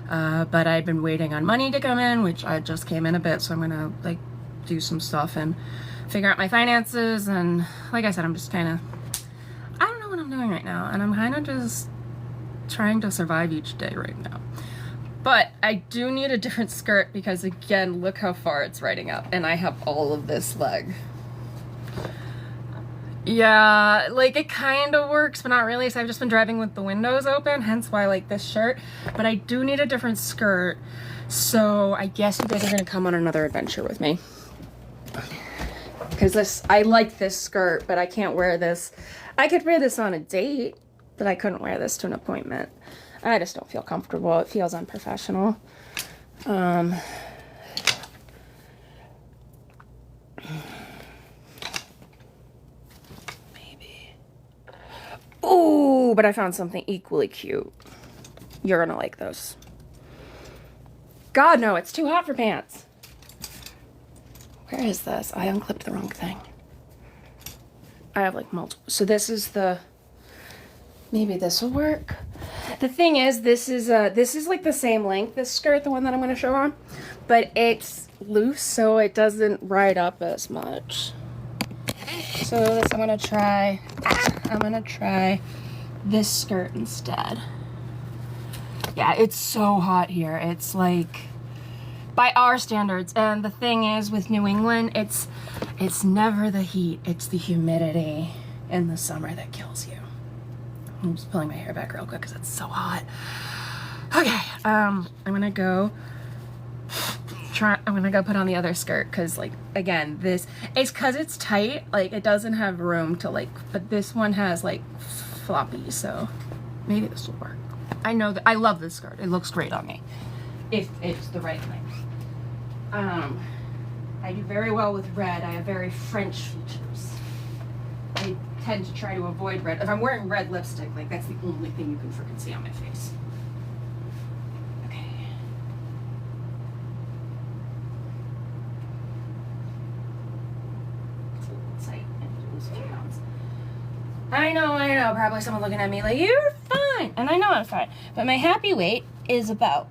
But I've been waiting on money to come in, which I just came in a bit, so I'm gonna like do some stuff and figure out my finances. And like I said, I'm just kind of, I don't know what I'm doing right now, and I'm kind of just trying to survive each day right now. But I do need a different skirt because, again, look how far it's riding up, and I have all of this leg. Yeah, like it kind of works, but not really. So I've just been driving with the windows open, hence why I like this shirt. But I do need a different skirt. So I guess you guys are gonna come on another adventure with me. Because I like this skirt, but I can't wear this. I could wear this on a date, but I couldn't wear this to an appointment. I just don't feel comfortable. It feels unprofessional. Oh, but I found something equally cute. You're gonna like those. God, no, it's too hot for pants. Where is this? I unclipped the wrong thing. I have like multiple. So this is the, maybe this will work. The thing is, this is like the same length, this skirt, the one that I'm gonna show on, but it's loose, so it doesn't ride up as much. So this, I'm gonna try this skirt instead. Yeah, it's so hot here. It's like, by our standards. And the thing is, with New England, it's never the heat, it's the humidity in the summer that kills you. I'm just pulling my hair back real quick because it's so hot. Okay, I'm gonna go put on the other skirt, because like, again, it's because it's tight, like it doesn't have room to like, but this one has like floppy, so maybe this will work. I know that I love this skirt. It looks great on me if it's the right length. I do very well with red. I have very French features. I tend to try to avoid red. If I'm wearing red lipstick, like that's the only thing you can freaking see on my face. Okay. It's a little tight. I need to lose a few pounds. I know. Probably someone looking at me like, you're fine. And I know I'm fine. But my happy weight is about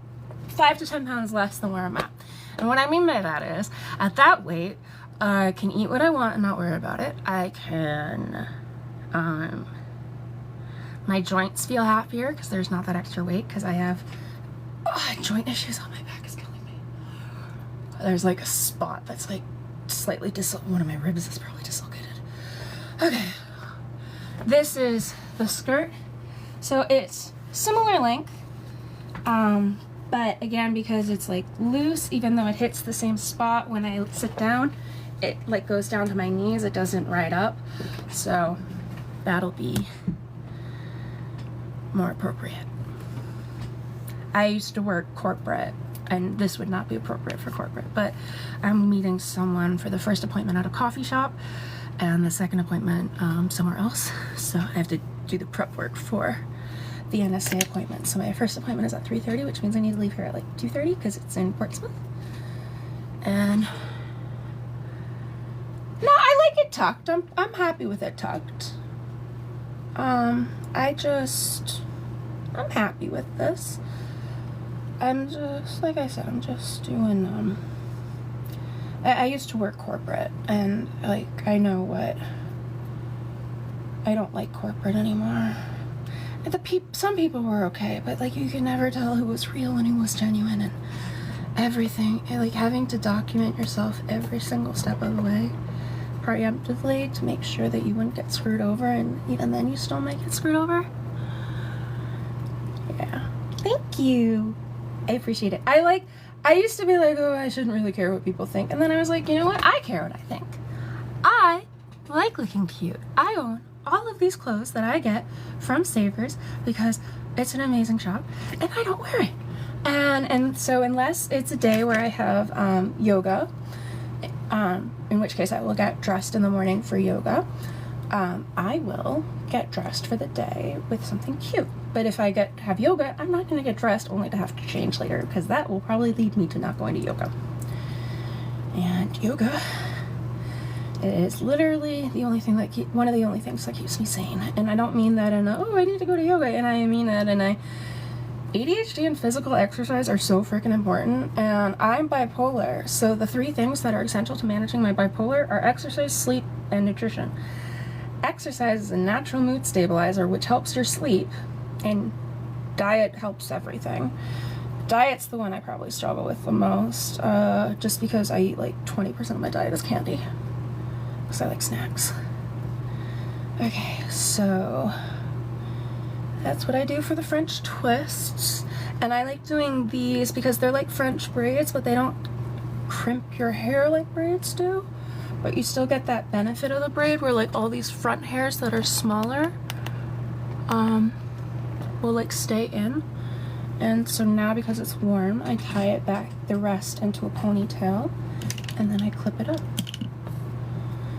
5 to 10 pounds less than where I'm at. And what I mean by that is, at that weight, I can eat what I want and not worry about it. I can, my joints feel happier because there's not that extra weight, because I have joint issues on my back is killing me. There's like a spot that's like slightly one of my ribs is probably dislocated. Okay, this is the skirt. So it's similar length, but again, because it's like loose, even though it hits the same spot when I sit down, it like goes down to my knees, it doesn't ride up. So that'll be more appropriate. I used to work corporate, and this would not be appropriate for corporate, but I'm meeting someone for the first appointment at a coffee shop and the second appointment somewhere else. So I have to do the prep work for the NSA appointment. So my first appointment is at 3:30, which means I need to leave here at like 2:30 because it's in Portsmouth. And no, I like it tucked. I'm happy with it tucked. I'm happy with this. I'm just, like I said, I'm just doing, I used to work corporate, and, like, I know what, I don't like corporate anymore. Some people were okay, but, like, you could never tell who was real and who was genuine, and everything, and, like, having to document yourself every single step of the way, preemptively, to make sure that you wouldn't get screwed over, and even then you still might get screwed over. Yeah. Thank you. I appreciate it. I used to be like, oh, I shouldn't really care what people think. And then I was like, you know what? I care what I think. I like looking cute. I own all of these clothes that I get from Savers because it's an amazing shop and I don't wear it. And so unless it's a day where I have yoga, in which case I will get dressed in the morning for yoga, I will get dressed for the day with something cute. But if I have yoga, I'm not going to get dressed only to have to change later, because that will probably lead me to not going to yoga. And yoga is literally the only thing that one of the only things that keeps me sane. And I don't mean that in a, oh, I need to go to yoga, and I mean that in a, ADHD and physical exercise are so freaking important, and I'm bipolar, so the 3 things that are essential to managing my bipolar are exercise, sleep, and nutrition. Exercise is a natural mood stabilizer, which helps your sleep, and diet helps everything. Diet's the one I probably struggle with the most, just because I eat like 20% of my diet is candy, because I like snacks. Okay, so that's what I do for the French twists, and I like doing these because they're like French braids, but they don't crimp your hair like braids do. But you still get that benefit of the braid where like all these front hairs that are smaller will like stay in. And so now because it's warm, I tie it back, the rest, into a ponytail, and then I clip it up.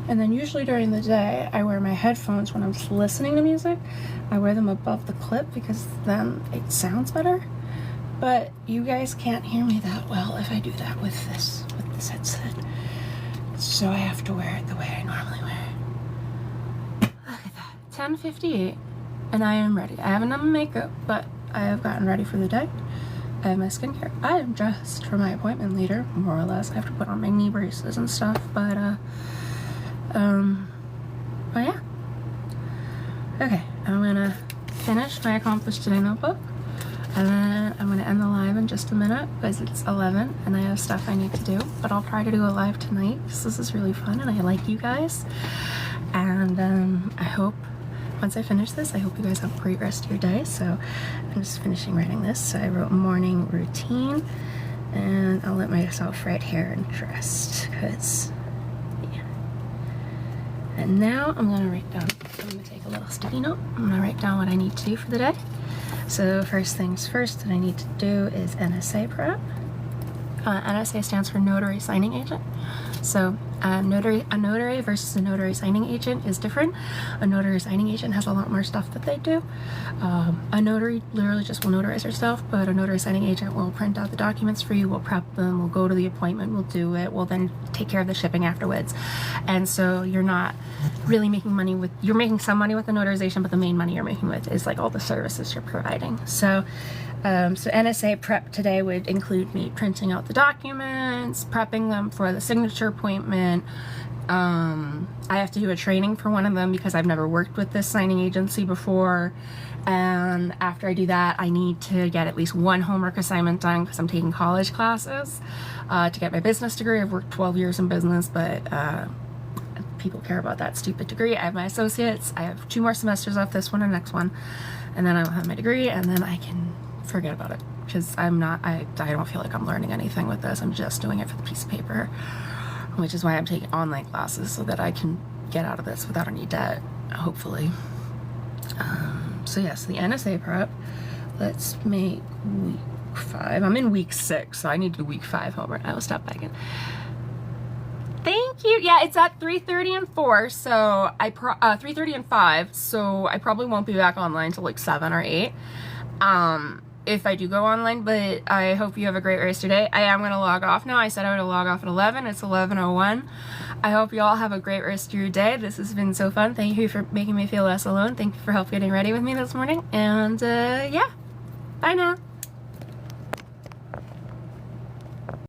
And then usually during the day, I wear my headphones when I'm listening to music. I wear them above the clip because then it sounds better. But you guys can't hear me that well if I do that with this headset. So I have to wear it the way I normally wear it. Look at that, 10:58, and I am ready. I haven't done my makeup, but I have gotten ready for the day. I have my skincare. I am dressed for my appointment later, more or less. I have to put on my knee braces and stuff, but yeah. Okay, I'm gonna finish my Accomplished Today notebook, and then I'm gonna end the live in just a minute because it's 11 and I have stuff I need to do, but I'll try to do a live tonight because this is really fun and I like you guys. And I hope once I finish this, I hope you guys have a great rest of your day. So I'm just finishing writing this. So I wrote morning routine, and I'll let myself write hair and dressed because and now I'm gonna write down, I'm gonna take a little sticky note. I'm gonna write down what I need to do for the day. So first things first that I need to do is NSA prep. NSA stands for Notary Signing Agent. So a notary versus a notary signing agent is different. A notary signing agent has a lot more stuff that they do. A notary literally just will notarize herself, but a notary signing agent will print out the documents for you, will prep them, will go to the appointment, will do it, will then take care of the shipping afterwards. And so you're not really making money with, you're making some money with the notarization, but the main money you're making with is like all the services you're providing. So NSA prep today would include me printing out the documents, prepping them for the signature appointment. I have to do a training for one of them because I've never worked with this signing agency before. And after I do that, I need to get at least one homework assignment done because I'm taking college classes to get my business degree. I've worked 12 years in business, but people care about that stupid degree. I have my associates. I have 2 more semesters off, this one and next one, and then I will have my degree, and then I can forget about it because I don't feel like I'm learning anything with this. I'm just doing it for the piece of paper, which is why I'm taking online classes so that I can get out of this without any debt, hopefully. So yes, the NSA prep. Let's make week 5. I'm in week 6, so I need to do week 5 homework. I will stop back in. Thank you. Yeah, it's at 3:30 and 4, so 3:30 and 5, so I probably won't be back online till like 7 or 8. If I do go online, but I hope you have a great rest of your day. I am going to log off now. I said I would log off at 11. It's 11:01. I hope you all have a great rest of your day. This has been so fun. Thank you for making me feel less alone. Thank you for help getting ready with me this morning. And yeah, bye now.